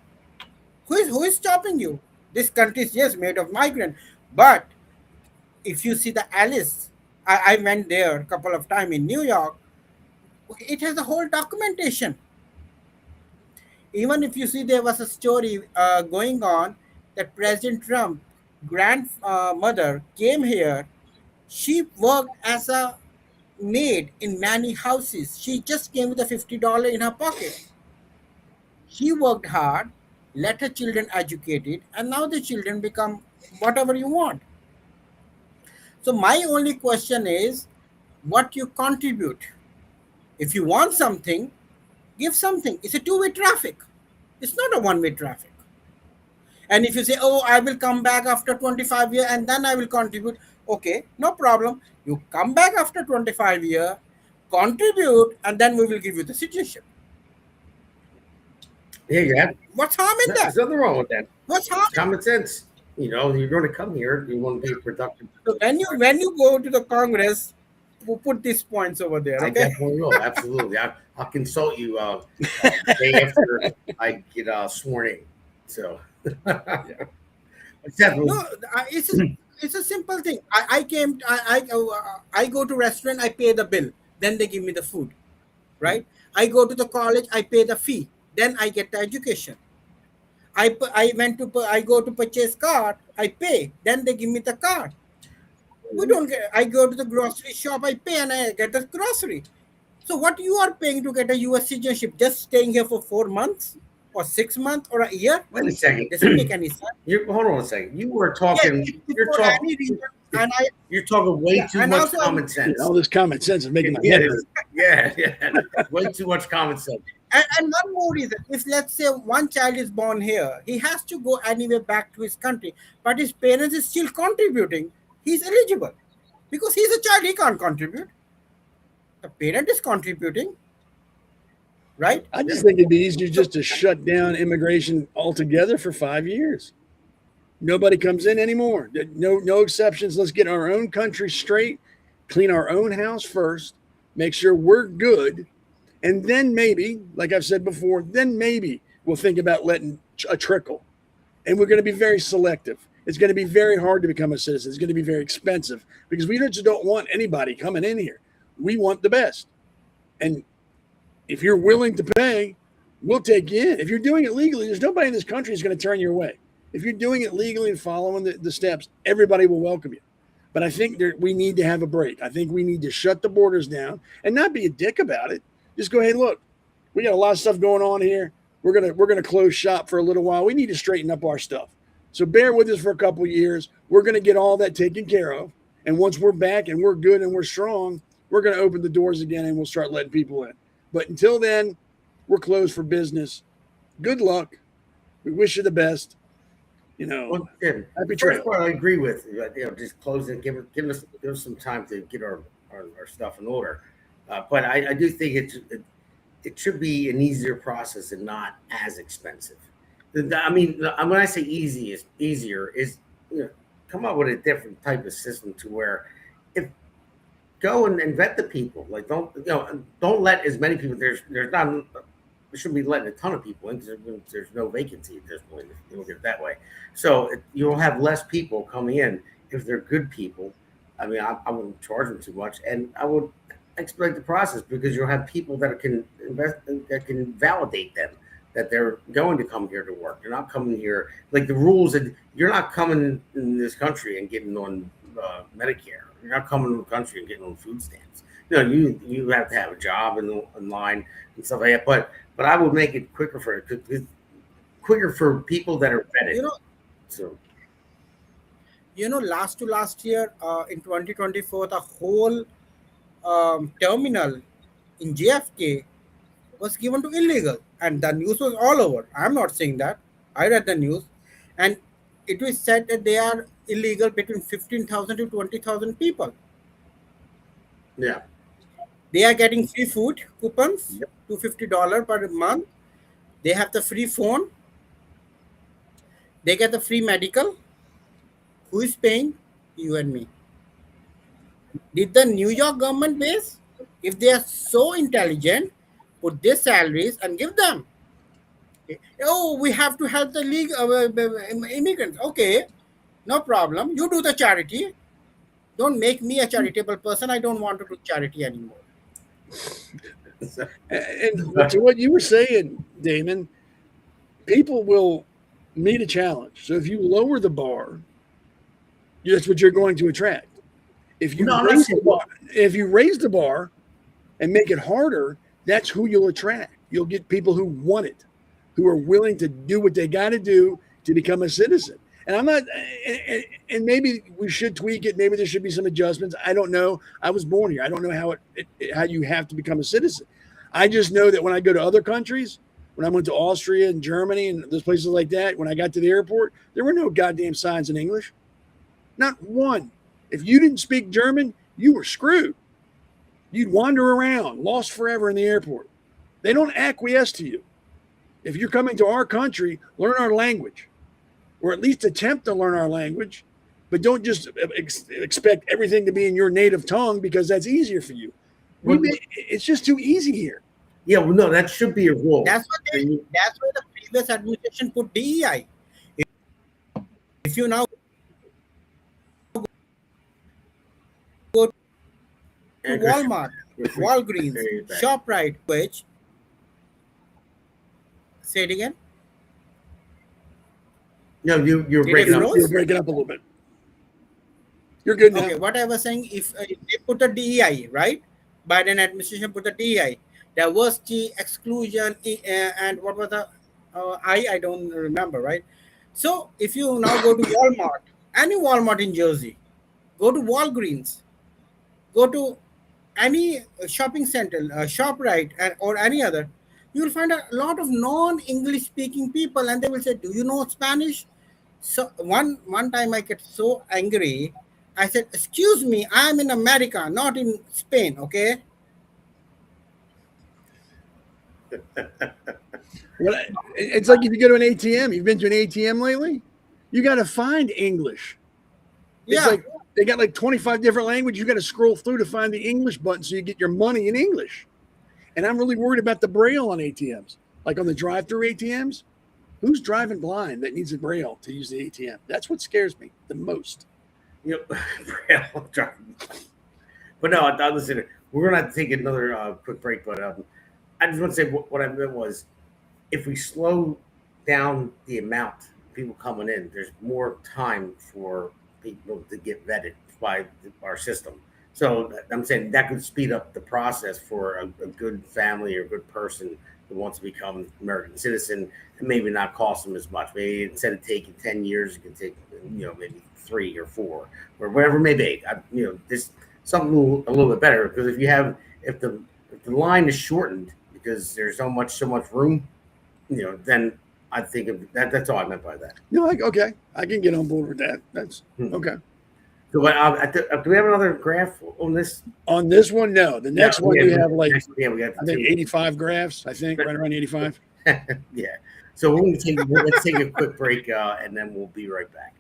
Who is stopping you? This country is, yes, made of migrants. But if you see the Ellis, I went there a couple of times in New York. It has a whole documentation. Even if you see, there was a story going on that President Trump grandmother came here. She worked as a maid in many houses. She just came with a $50 in her pocket. She worked hard, let her children educated, and now the children become whatever you want. So my only question is what you contribute. If you want something, give something. It's a two-way traffic. It's not a one-way traffic. And if you say, oh, I will come back after 25 years and then I will contribute, okay, no problem. You come back after 25 years, contribute, and then we will give you the citizenship. Yeah, yeah. What's harm in that? There's nothing wrong with that. What's harm? Common sense. You know, you're going to come here. You want to be productive. So when you go to the Congress, we'll put these points over there. I Okay. definitely will. Absolutely. I'll consult you day after I get sworn in. So, Seth, No, it's a simple thing. I go to restaurant, I pay the bill, then they give me the food, right? I go to the college, I pay the fee, then I get the education. I go to purchase card, I pay, then they give me the card. We don't get. I go to the grocery shop, I pay, and I get the grocery. So what you are paying to get a U.S. citizenship? Just staying here for 4 months or 6 months or a year? wait a second. Doesn't make any sense. Hold on a second. You were talking. You're For talking. any reason, and I You're talking way Yeah, too and much also- common sense. All this common sense is making my Yeah, head hurt. yeah. Way too much common sense. And one more reason, if let's say one child is born here, he has to go anywhere back to his country, but his parents is still contributing, he's eligible. Because he's a child, he can't contribute. The parent is contributing, right? I just think it'd be easier just to shut down immigration altogether for 5 years. Nobody comes in anymore. No exceptions. Let's get our own country straight, clean our own house first, make sure we're good, and then maybe, like I've said before, then maybe we'll think about letting a trickle. And we're going to be very selective. It's going to be very hard to become a citizen. It's going to be very expensive because we just don't want anybody coming in here. We want the best. And if you're willing to pay, we'll take you in. If you're doing it legally, there's nobody in this country who's going to turn your way. If you're doing it legally and following the steps, everybody will welcome you. But I think we need to have a break. I think we need to shut the borders down and not be a dick about it. Just go, hey, look, we got a lot of stuff going on here. We're gonna close shop for a little while. We need to straighten up our stuff. So bear with us for a couple of years. We're gonna get all that taken care of. And once we're back and we're good and we're strong, we're gonna open the doors again and we'll start letting people in. But until then, we're closed for business. Good luck. We wish you the best. You know, Well, Tim, happy the trail. first part I agree with. Just closing, give us some time to get our stuff in order. But I do think it should be an easier process and not as expensive. I mean, when I say easier is come up with a different type of system to where go and vet the people. Like don't let as many people. There shouldn't be letting a ton of people in because there's no vacancy at this point. If you look at it that way, so you'll have less people coming in if they're good people. I mean, I wouldn't charge them too much, and I would expedite the process because you'll have people that can invest, that can validate them that they're going to come here to work. They're not coming here like the rules that you're not coming in this country and getting on Medicare. You're not coming to the country and getting on food stamps. You have to have a job in line and stuff like that. But I would make it quicker for people that are vetted. Last year in 2024, the whole terminal in JFK was given to illegal, and the news was all over. I'm not saying that. I read the news, and it was said that they are illegal between 15,000 to 20,000 people. Yeah. They are getting free food coupons, $250 per month. They have the free phone. They get the free medical. Who is paying? You and me. Did the New York government base, if they are so intelligent, put their salaries and give them? Oh, we have to help the immigrants. Okay, no problem. You do the charity. Don't make me a charitable person. I don't want to do charity anymore. And to what you were saying, Damon, people will meet a challenge. So if you lower the bar, that's what you're going to attract. If you raise the bar and make it harder, that's who you'll attract. You'll get people who want it, who are willing to do what they got to do to become a citizen. And I'm not, and maybe we should tweak it. Maybe there should be some adjustments. I don't know. I was born here. I don't know how you have to become a citizen. I just know that when I go to other countries, when I went to Austria and Germany and those places like that, when I got to the airport, there were no goddamn signs in English. Not one. If you didn't speak German, you were screwed. You'd wander around, lost forever in the airport. They don't acquiesce to you. If you're coming to our country, learn our language, or at least attempt to learn our language, but don't just expect everything to be in your native tongue because that's easier for you. It's just too easy here. Yeah, well, no, that should be a rule. That's why the previous administration put DEI. If you now go to Walmart, Walgreens, ShopRite, which say it again. No, you're breaking up. You're breaking up a little bit. You're good now. Okay, what I was saying, if they put the DEI, right? Biden administration put the DEI, diversity, exclusion, and what was the I don't remember, right? So if you now go to Walmart, any Walmart in Jersey, go to Walgreens, go to any shopping center, ShopRite, or any other, you will find a lot of non-English speaking people, and they will say, "Do you know Spanish?" So one time I get so angry. I said, "Excuse me, I am in America, not in Spain, okay?" Well, it's like if you go to an ATM. You've been to an ATM lately? You got to find English. It's like they got like 25 different languages. You got to scroll through to find the English button so you get your money in English. And I'm really worried about the Braille on ATMs. Like on the drive-through ATMs, who's driving blind that needs a Braille to use the ATM? That's what scares me the most. Yep. But no, listen, we're going to have to take another quick break. But I just want to say what I meant was, if we slow down the amount of people coming in, there's more time for people to get vetted by our system. So I'm saying that could speed up the process for a good family or a good person who wants to become an American citizen, and maybe not cost them as much. Maybe instead of taking 10 years, it can take, maybe 3 or 4 or whatever it may be. This something a little bit better, because if the line is shortened because there's so much room, then I think that's all I meant by that. Okay, I can get on board with that. That's okay. So, do we have another graph on this? On this one, no. The next one we have we got I think 85 graphs. I think right around 85. Yeah. So let's take a quick break, and then we'll be right back.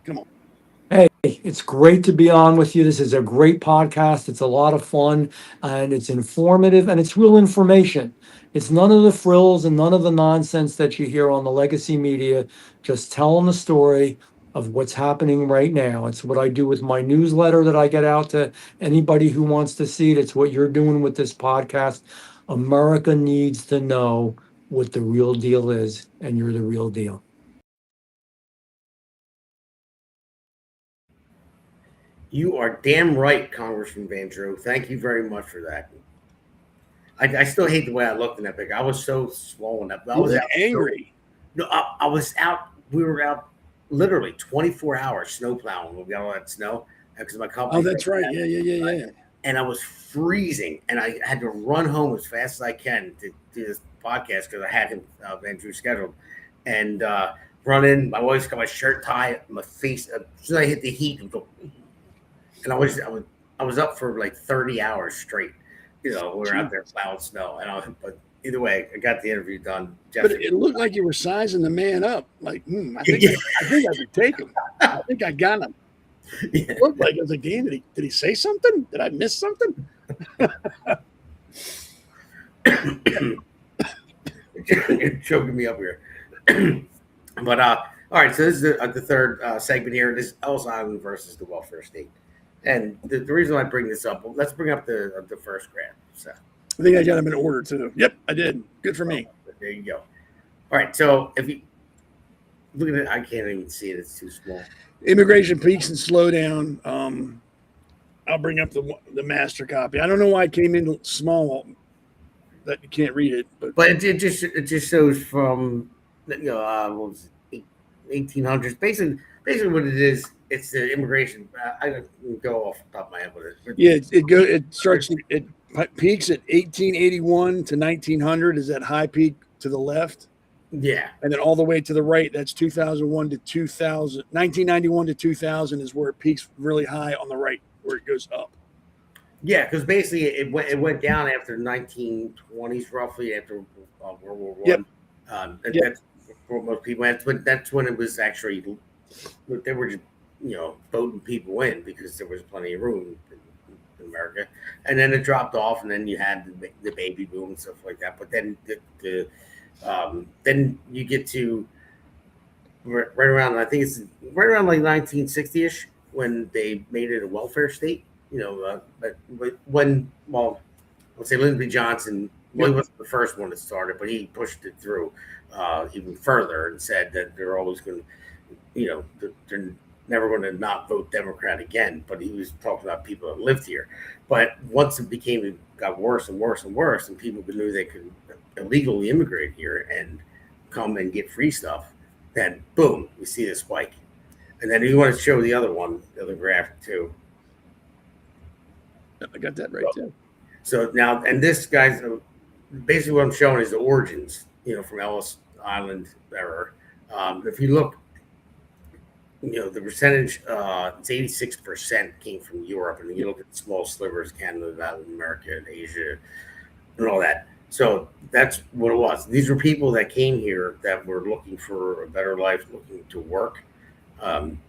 Come on. Hey, it's great to be on with you. This is a great podcast. It's a lot of fun, and it's informative, and it's real information. It's none of the frills and none of the nonsense that you hear on the legacy media, just telling the story of what's happening right now. It's what I do with my newsletter that I get out to anybody who wants to see it. It's what you're doing with this podcast. America needs to know what the real deal is, and you're the real deal. You are damn right, Congressman Van Drew. Thank you very much for that. I still hate the way I looked in that picture. I was so swollen up. I was angry. I was out. We were out literally 24 hours snow plowing. We got all that snow because my company. Oh, that's right. Yeah. And I was freezing, and I had to run home as fast as I can to do this podcast because I had him Van Drew scheduled, and run in. My wife's got my shirt tied, my face. As soon as I hit the heat, and I was up for like 30 hours straight. We were out there plowing snow, but either way, I got the interview done. But it looked like you were sizing the man up. Like, I think I could take him. I think I got him. Yeah. It looked like, I was like, damn, did he say something? Did I miss something? You're choking me up here. But all right, so this is the third segment here. This is Ellis Island versus the welfare state. And the reason I bring this up, let's bring up the first graph. So. I think I got them in order too. Yep, I did. Good for me. There you go. All right. So if you look at it, I can't even see it. It's too small. Immigration peaks and slow down. I'll bring up the master copy. I don't know why it came in small that you can't read it, but it just shows from what was it, 1800s. Basically what it is. It's the immigration. I don't go off the top of my head with it. Yeah, it peaks at 1881 to 1900 is that high peak to the left. Yeah. And then all the way to the right, that's 2001 to 2000. 1991 to 2000 is where it peaks really high on the right, where it goes up. Yeah, because basically it went down after 1920s, roughly after World War I. Yep. That's where most people went, but that's when it was actually they were just voting people in because there was plenty of room in America, and then it dropped off, and then you had the baby boom and stuff like that. But then then you get to right around, I think it's right around like 1960ish when they made it a welfare state. But when let's say Lyndon B. Johnson, he wasn't the first one that started, but he pushed it through even further and said that they're always going to, they're never going to not vote Democrat again. But he was talking about people that lived here. But once it got worse and worse and worse, and people knew they could illegally immigrate here and come and get free stuff, then boom, we see the spike. And then you want to show the other graphic too. I got that right too. So now, and this guy's basically what I'm showing is the origins, from Ellis Island era. If you look, the percentage, it's 86% came from Europe, and then you look at the small slivers, Canada, Latin America, and Asia, and all that. So that's what it was. These were people that came here that were looking for a better life, looking to work. And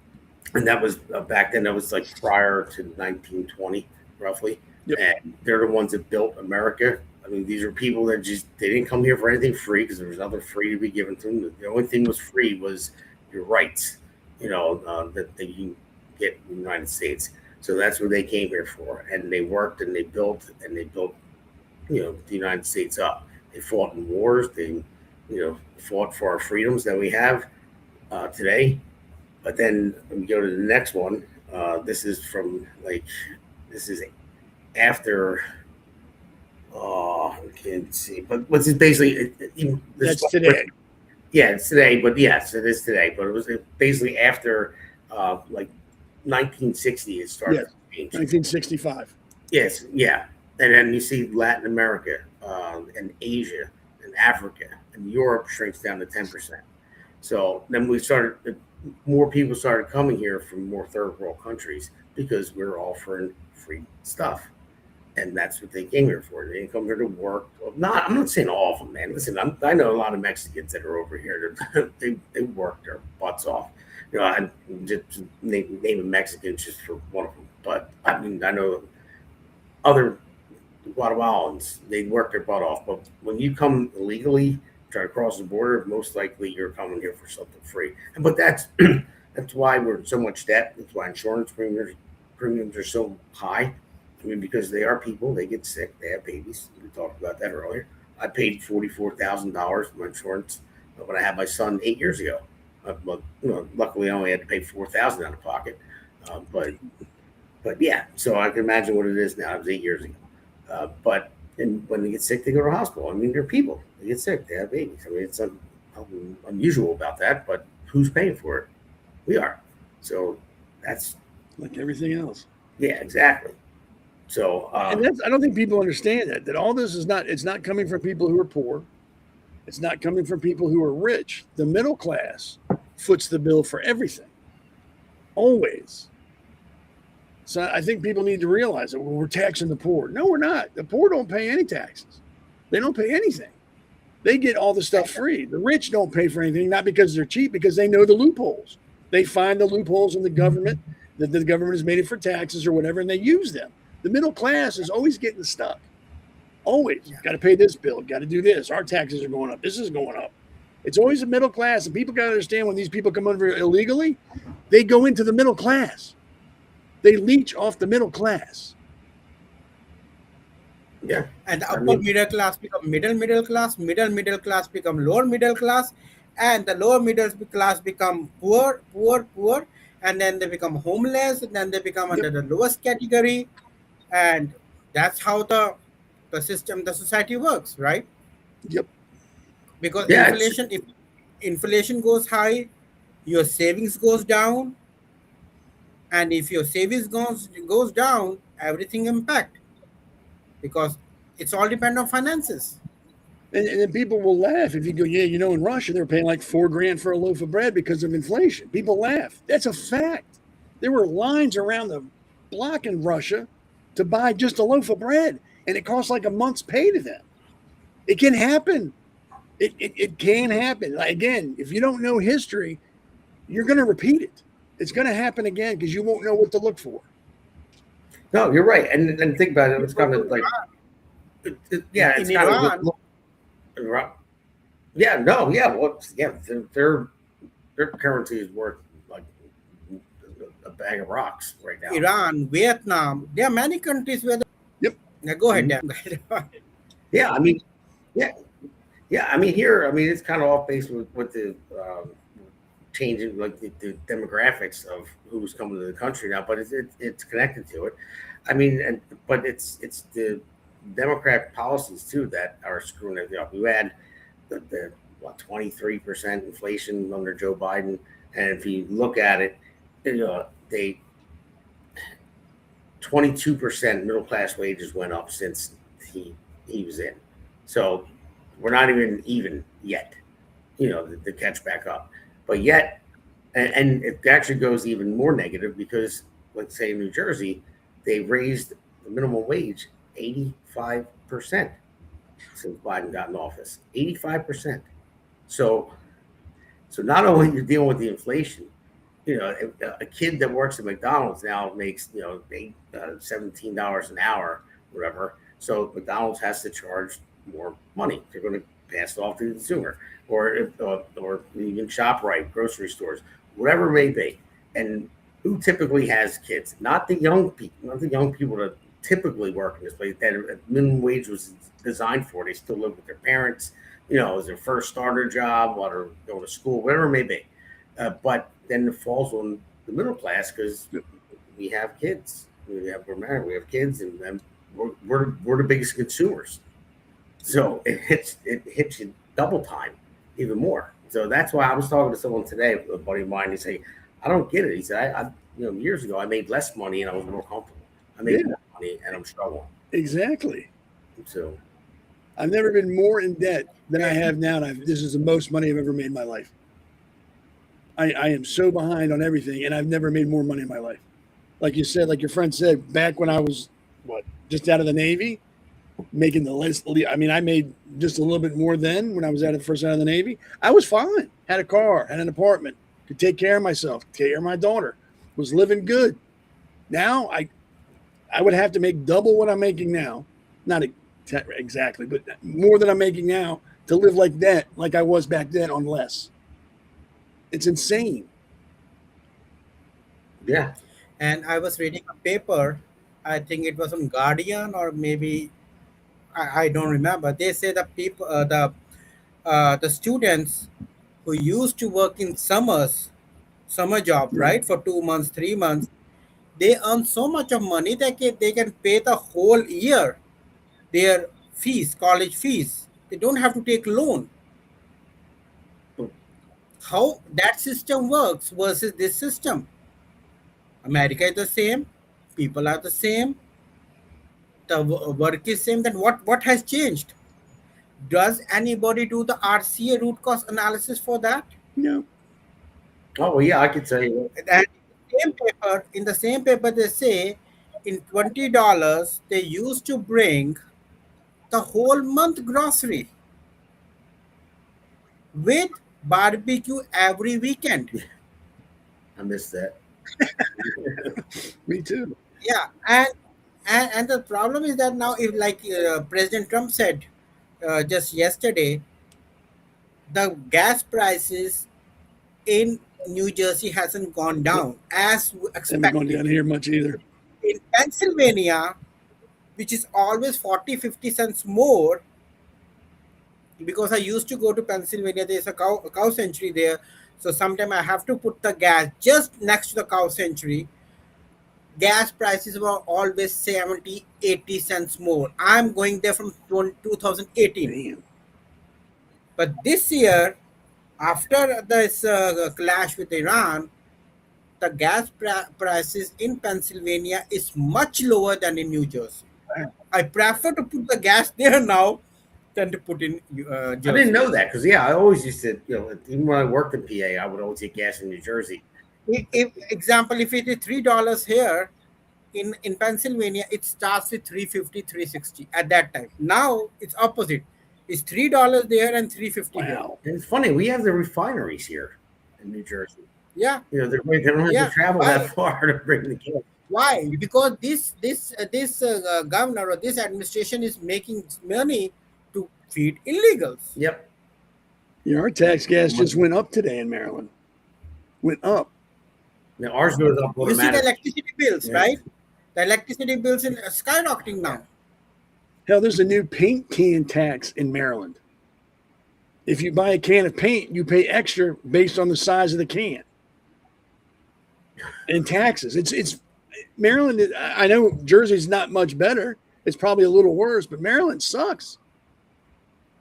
that was back then, that was like prior to 1920, roughly. Yep. And they're the ones that built America. I mean, these are people that they didn't come here for anything free because there was nothing free to be given to them. The only thing was free was your rights, that you can get in the United States. So that's what they came here for. And they worked and they built the United States up. They fought in wars. They, fought for our freedoms that we have today. But then when we go to the next one, this is after. I can't see, but what's it basically? That's today. Yeah, it's today. But yes, it is today. But it was basically after, 1960. It started. Yes, 1965. Yes, yeah. And then you see Latin America and Asia and Africa and Europe shrinks down to 10%. So then more people started coming here from more third world countries because we're offering free stuff. And that's what they came here for. They didn't come here to work. I'm not saying all of them, man. Listen, I know a lot of Mexicans that are over here. They work their butts off. I just name a Mexican just for one of them. But I mean, I know other Guatemalans, they work their butt off. But when you come illegally, try to cross the border, most likely you're coming here for something free. But that's why we're in so much debt. That's why insurance premiums are so high. I mean, because they are people, they get sick, they have babies. We talked about that earlier. I paid $44,000 for my insurance when I had my son 8 years ago. Luckily, I only had to pay $4,000 out of pocket. But yeah, so I can imagine what it is now. It was 8 years ago. But when they get sick, they go to the hospital. I mean, they're people. They get sick, they have babies. I mean, it's nothing unusual about that. But who's paying for it? We are. So that's like everything else. Yeah, exactly. So, and I don't think people understand that all this it's not coming from people who are poor. It's not coming from people who are rich. The middle class foots the bill for everything. Always. So I think people need to realize that we're taxing the poor. No, we're not. The poor don't pay any taxes. They don't pay anything. They get all the stuff free. The rich don't pay for anything, not because they're cheap, because they know the loopholes. They find the loopholes in the government, that the government has made it for taxes or whatever, and they use them. The middle class is always getting stuck. Always. Got to pay this bill. Got to do this. Our taxes are going up. This is going up. It's always the middle class. And people got to understand when these people come over illegally, they go into the middle class. They leech off the middle class. Yeah. And the I upper mean- middle class become middle class, middle class become lower middle class, and the lower middle class become poor, and then they become homeless, and then they become under the lowest category, and that's how the system, the society works, right? Yep. Because Yeah, inflation, if inflation goes high, your savings goes down, and if your savings goes down, everything impact, because it's all depend on finances. And then people will laugh if you go, yeah, you know, in Russia, they're paying like $4,000 for a loaf of bread because of inflation. People laugh. That's a fact. There were lines around the block in Russia to buy just a loaf of bread, and it costs like a month's pay to them. It can happen. It can happen. Again, if you don't know history, you're going to repeat it. It's going to happen again because you won't know what to look for. No, you're right. And think about it. It's kind of like, yeah, it's In kind Iran, of. Yeah, no, yeah, well, yeah, their currency is worth like a bag of rocks right now. Iran, Vietnam, there are many countries where. Yep. Now go ahead, Dan. Yeah, I mean, yeah, I mean here, I mean it's kind of off base with the changing like the demographics of who's coming to the country now, but it's connected to it. I mean, but it's the Democrat policies too that are screwing everything up. We had the 23% inflation under Joe Biden, and if you look at it, they 22% middle class wages went up since he was in. So we're not even yet, to catch back up. But yet, and it actually goes even more negative because, let's say in New Jersey, they raised the minimum wage 85% since Biden got in office. 85%. So not only you're dealing with the inflation, a kid that works at McDonald's now makes $17 an hour, whatever. So McDonald's has to charge more money. They're going to pass it off to the consumer, or even ShopRite, grocery stores, whatever it may be. And who typically has kids? Not the young people that typically work in this place that minimum wage was designed for. They still live with their parents, as their first starter job while they're going to school, whatever it may be. But then it falls on the middle class because we have kids. We're married. We have kids, and we're the biggest consumers. So it hits you double time, even more. So that's why I was talking to someone today, a buddy of mine. He said, "I don't get it." He said, "I years ago I made less money and I was more comfortable. I made more money and I'm struggling." Exactly. So I've never been more in debt than I have now. And this is the most money I've ever made in my life. I am so behind on everything, and I've never made more money in my life. Like you said, like your friend said, back when I was just out of the Navy, making the list. I mean, I made just a little bit more then when I was first out of the Navy. I was fine. Had a car, had an apartment, could take care of myself, take care of my daughter, was living good. Now I would have to make double what I'm making now. Not exactly, but more than I'm making now to live like that, like I was back then on less. It's insane. yeah, And I was reading a paper, I think it was on Guardian or maybe I don't remember. They say the people, the students who used to work in summer job, right, for 2 months, 3 months, they earn so much of money that they can pay the whole year their fees, college fees. They don't have to take loan. How that system works versus this system. America is the same, people are the same, the work is same. Then what has changed? Does anybody do the RCA, root cause analysis, for that? No. oh yeah, I could tell you. And in the same paper, they say in $20 they used to bring the whole month grocery with barbecue every weekend. I missed that. Me too. Yeah, and the problem is that now, if like President Trump said just yesterday, the gas prices in New Jersey hasn't gone down as Haven't gone down expected. here much either. In Pennsylvania, which is always 40-50 cents more, because I used to go to Pennsylvania. There's a cow sanctuary there. So sometimes I have to put the gas just next to the cow sanctuary. Gas prices were always 70-80 cents more. I'm going there from 2018. Damn. But this year, after this clash with Iran, the gas prices in Pennsylvania is much lower than in New Jersey. I prefer to put the gas there now than to put in Jersey. I didn't know that because I always used to, even when I worked in PA, I would always get gas in New Jersey. If it is $3 here in Pennsylvania, it starts with $3.50, $3.60 at that time. Now it's opposite. It's $3 there and $3.50 here. Wow. And it's funny, we have the refineries here in New Jersey. Yeah. They don't have to travel that far to bring the gas. Why? Because this governor or this administration is making money to feed illegals. Yep. Our tax gas just went up today in Maryland. Went up. Now ours goes up You see the automatically. electricity bills, right? The electricity bills are skyrocketing now. Hell, there's a new paint can tax in Maryland. If you buy a can of paint, you pay extra based on the size of the can. And taxes. It's Maryland. I know Jersey's not much better. It's probably a little worse, but Maryland sucks.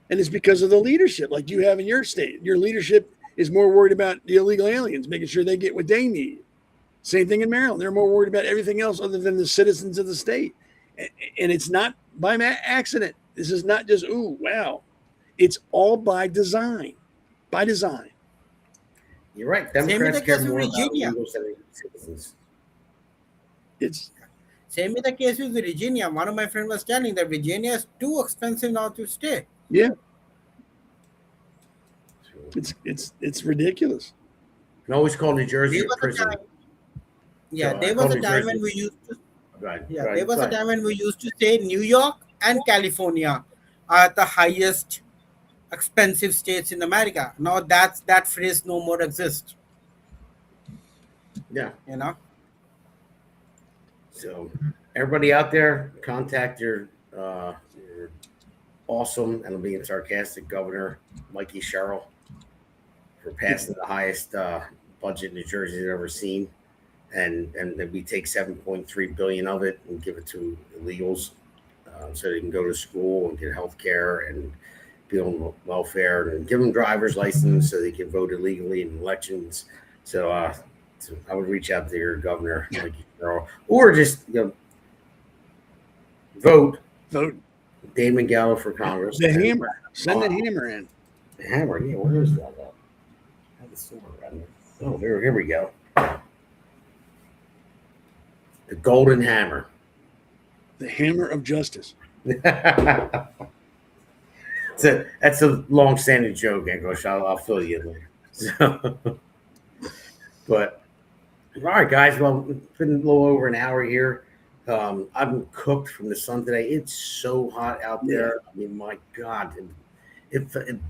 And it's because of the leadership like you have in your state. Your leadership is more worried about the illegal aliens, making sure they get what they need. Same thing in Maryland. They're more worried about everything else other than the citizens of the state. And it's not by accident. This is not just, ooh, wow. It's all by design. By design. You're right. Democrats care more about illegals than citizens. Same with the case with Virginia. One of my friends was telling that Virginia is too expensive now to stay. Yeah. It's ridiculous. You can always call New Jersey a prison. There was a time when we used to. There was a time when we used to say New York and California are the highest expensive states in America. Now that phrase no more exists. Yeah. So everybody out there, contact your awesome, and I'm being sarcastic, Governor Mikey Sherrill for passing the highest budget New Jersey has ever seen. And then we take 7.3 billion of it and give it to illegals so they can go to school and get health care and be on welfare, and give them driver's license so they can vote illegally in elections. So I would reach out to your governor, or just vote Damon Galdo for Congress. The hammer. Send the hammer in. The hammer. Yeah, where is that? Oh, here we go. The golden hammer. The hammer of justice. That's a long-standing joke, Ankush. I'll fill you in later. So, but all right, guys. Well, it's been a little over an hour here. I've been cooked from the sun today. It's so hot out there. I mean, my God, it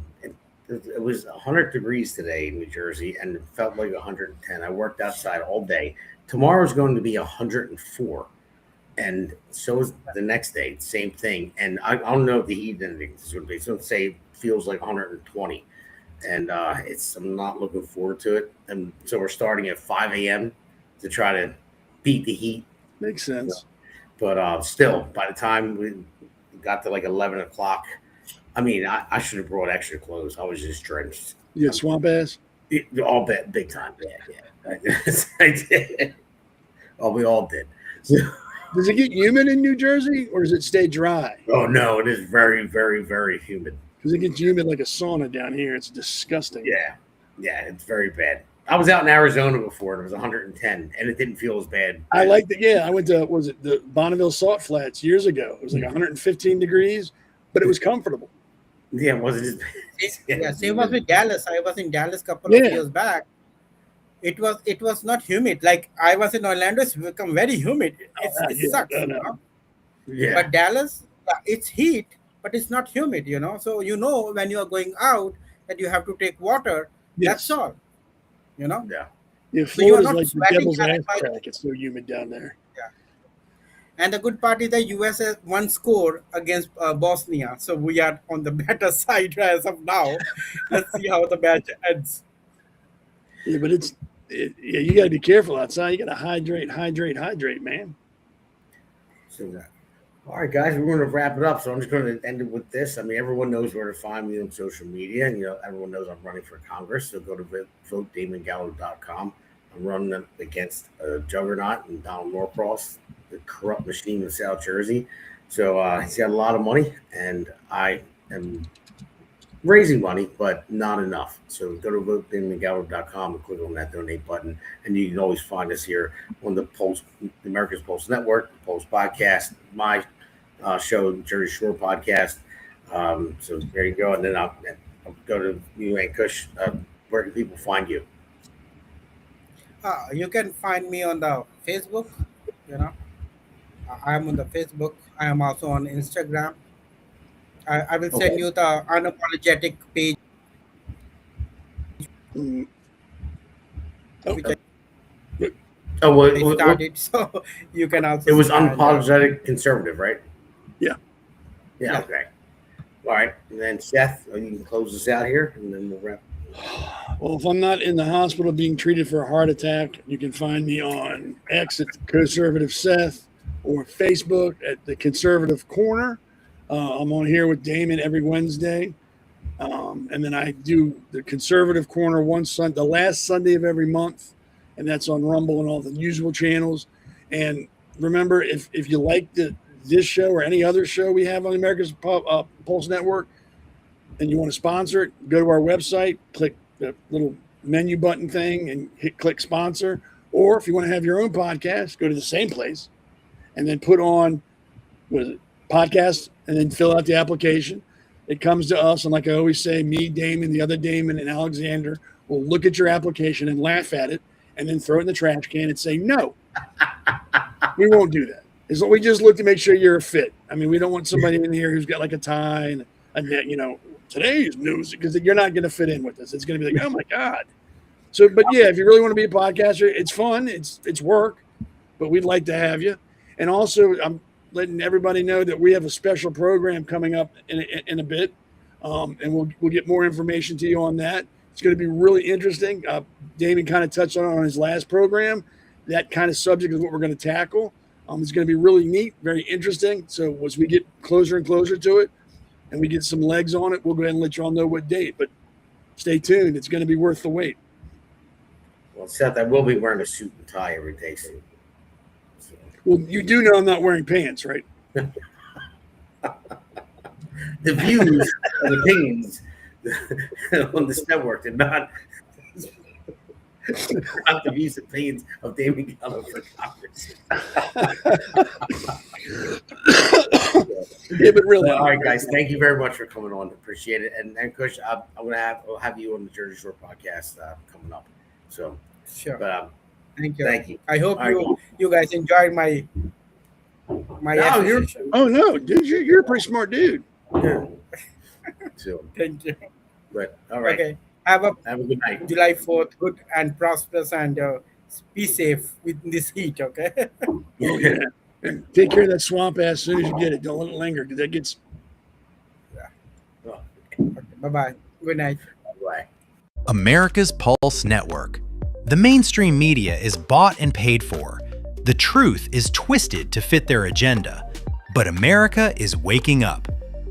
was 100 degrees today in New Jersey, and it felt like 110. I worked outside all day. Tomorrow's going to be 104, and so is the next day. Same thing. And I don't know if the heat index is going to be. So let's say it feels like 120, and I'm not looking forward to it. And so we're starting at 5 a.m. to try to beat the heat. Makes sense. But still, by the time we got to like 11 o'clock, I mean, I should have brought extra clothes. I was just drenched. You had swamp ass? All big time. Yeah. I did. Oh, we all did. Does it get humid in New Jersey, or does it stay dry? Oh, no, it is very, very, very humid. Because it gets humid like a sauna down here. It's disgusting. Yeah, it's very bad. I was out in Arizona before, and it was 110, and it didn't feel as bad. I liked it. Yeah, I went to, the Bonneville Salt Flats years ago. It was like 115 degrees, but it was comfortable. Yeah, it wasn't as bad. Yeah, same was with Dallas. I was in Dallas a couple of years back. It was not humid. Like I was in Orlando, it's become very humid. It sucks. Yeah. But Dallas, it's heat, but it's not humid, So when you are going out that you have to take water. Yes. That's all. Yeah. Yeah, Florida's like the devil's ass crack. It's so humid down there. Yeah. And the good part is the US has one score against Bosnia, so we are on the better side as of now. Let's see how the match ends. Yeah, but you got to be careful outside. You got to hydrate, man. So, all right, guys, we're going to wrap it up. So I'm just going to end it with this. I mean, everyone knows where to find me on social media, and everyone knows I'm running for Congress. So go to votedamongaldo.com. I'm running against a juggernaut and Donald Norcross, the corrupt machine in South Jersey. So he's got a lot of money, and I am raising money, but not enough. So go to votedamongaldo.com and click on that donate button, and you can always find us here on the America's Pulse Network, the Pulse Podcast, my show, the Jersey Shore Podcast. So there you go. And then I'll go to you, Ankush. Where can people find you? You can find me on the Facebook. I am on the Facebook. I am also on Instagram. I will send you the unapologetic page. Okay. I started, so you can also. It was unapologetic conservative, right? Yeah. Yeah. Okay. All right. And then Seth, you can close us out here, and then we'll wrap. Well, if I'm not in the hospital being treated for a heart attack, you can find me on X at Conservative Seth or Facebook at the Conservative Corner. I'm on here with Damon every Wednesday. And then I do the Conservative Corner the last Sunday of every month. And that's on Rumble and all the usual channels. And remember, if you like this show or any other show we have on the America's Pulse Network, and you want to sponsor it, go to our website, click the little menu button thing and click sponsor. Or if you want to have your own podcast, go to the same place and then put on podcast and then fill out the application. It comes to us. And like I always say, me, Damon, the other Damon, and Alexander will look at your application and laugh at it and then throw it in the trash can and say, no, we won't do that. We just look to make sure you're a fit. I mean, we don't want somebody in here who's got like a tie and today's news, because you're not going to fit in with us. It's going to be like, oh my God. So, but yeah, if you really want to be a podcaster, it's fun. It's work, but we'd like to have you. And also, I'm letting everybody know that we have a special program coming up in a bit. And we'll get more information to you on that. It's going to be really interesting. Damon kind of touched on his last program. That kind of subject is what we're going to tackle. It's going to be really neat, very interesting. So as we get closer and closer to it, and we get some legs on it, we'll go ahead and let you all know what date. But stay tuned. It's going to be worth the wait. Well, Seth, I will be wearing a suit and tie every day. So. Well, you do know I'm not wearing pants, right? The views and opinions on this network did not the views and opinions of Damon Galdo for Congress. Yeah, but really. All right, guys. Thank you very much for coming on. Appreciate it. And Kush, I'll have you on the Jersey Shore podcast coming up. So sure. But thank you. Thank you. I hope you guys enjoyed my association. Oh no, dude, you're a pretty smart dude. Yeah. So Thank you. but all right. Okay. Have a good night. July 4th, good and prosperous, and be safe with this heat, okay? Yeah. And take care of that swamp ass as soon as you get it. Don't let it linger, because that gets. Oh, Okay, bye-bye. Good night. bye. America's Pulse Network. The mainstream media is bought and paid for. The truth is twisted to fit their agenda. But America is waking up.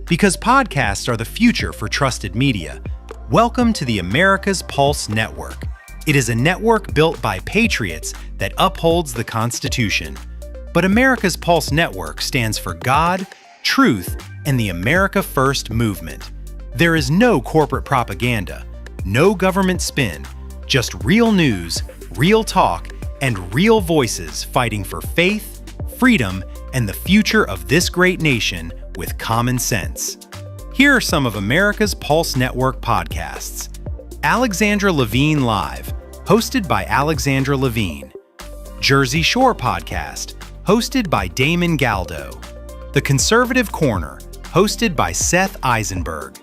Because podcasts are the future for trusted media. Welcome to the America's Pulse Network. It is a network built by patriots that upholds the Constitution. But America's Pulse Network stands for God, truth, and the America First movement. There is no corporate propaganda, no government spin, just real news, real talk, and real voices fighting for faith, freedom, and the future of this great nation with common sense. Here are some of America's Pulse Network podcasts. Alexandra Levine Live, hosted by Alexandra Levine. Jersey Shore Podcast, hosted by Damon Galdo. The Conservative Corner, hosted by Seth Eisenberg.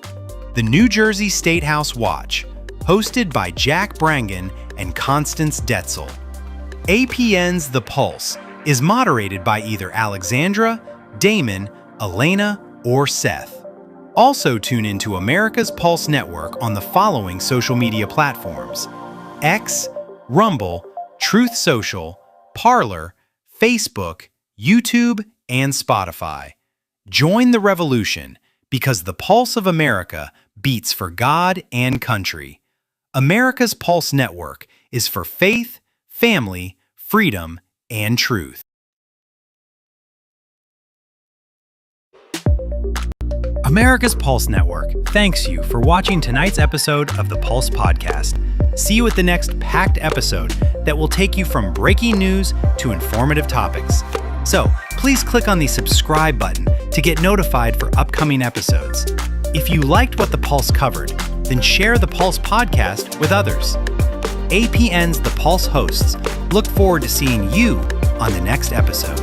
The New Jersey State House Watch, hosted by Jack Brangan and Constance Ditzel. APN's The Pulse, is moderated by either Alexandra, Damon, Elena, or Seth. Also tune into America's Pulse Network on the following social media platforms: X, Rumble, Truth Social, Parler, Facebook, YouTube, and Spotify. Join the revolution, because the pulse of America beats for God and country. America's Pulse Network is for faith, family, freedom, and truth. America's Pulse Network thanks you for watching tonight's episode of the Pulse Podcast. See you at the next packed episode that will take you from breaking news to informative topics. So please click on the subscribe button to get notified for upcoming episodes. If you liked what the Pulse covered, then share the Pulse Podcast with others. APN's The Pulse hosts look forward to seeing you on the next episode.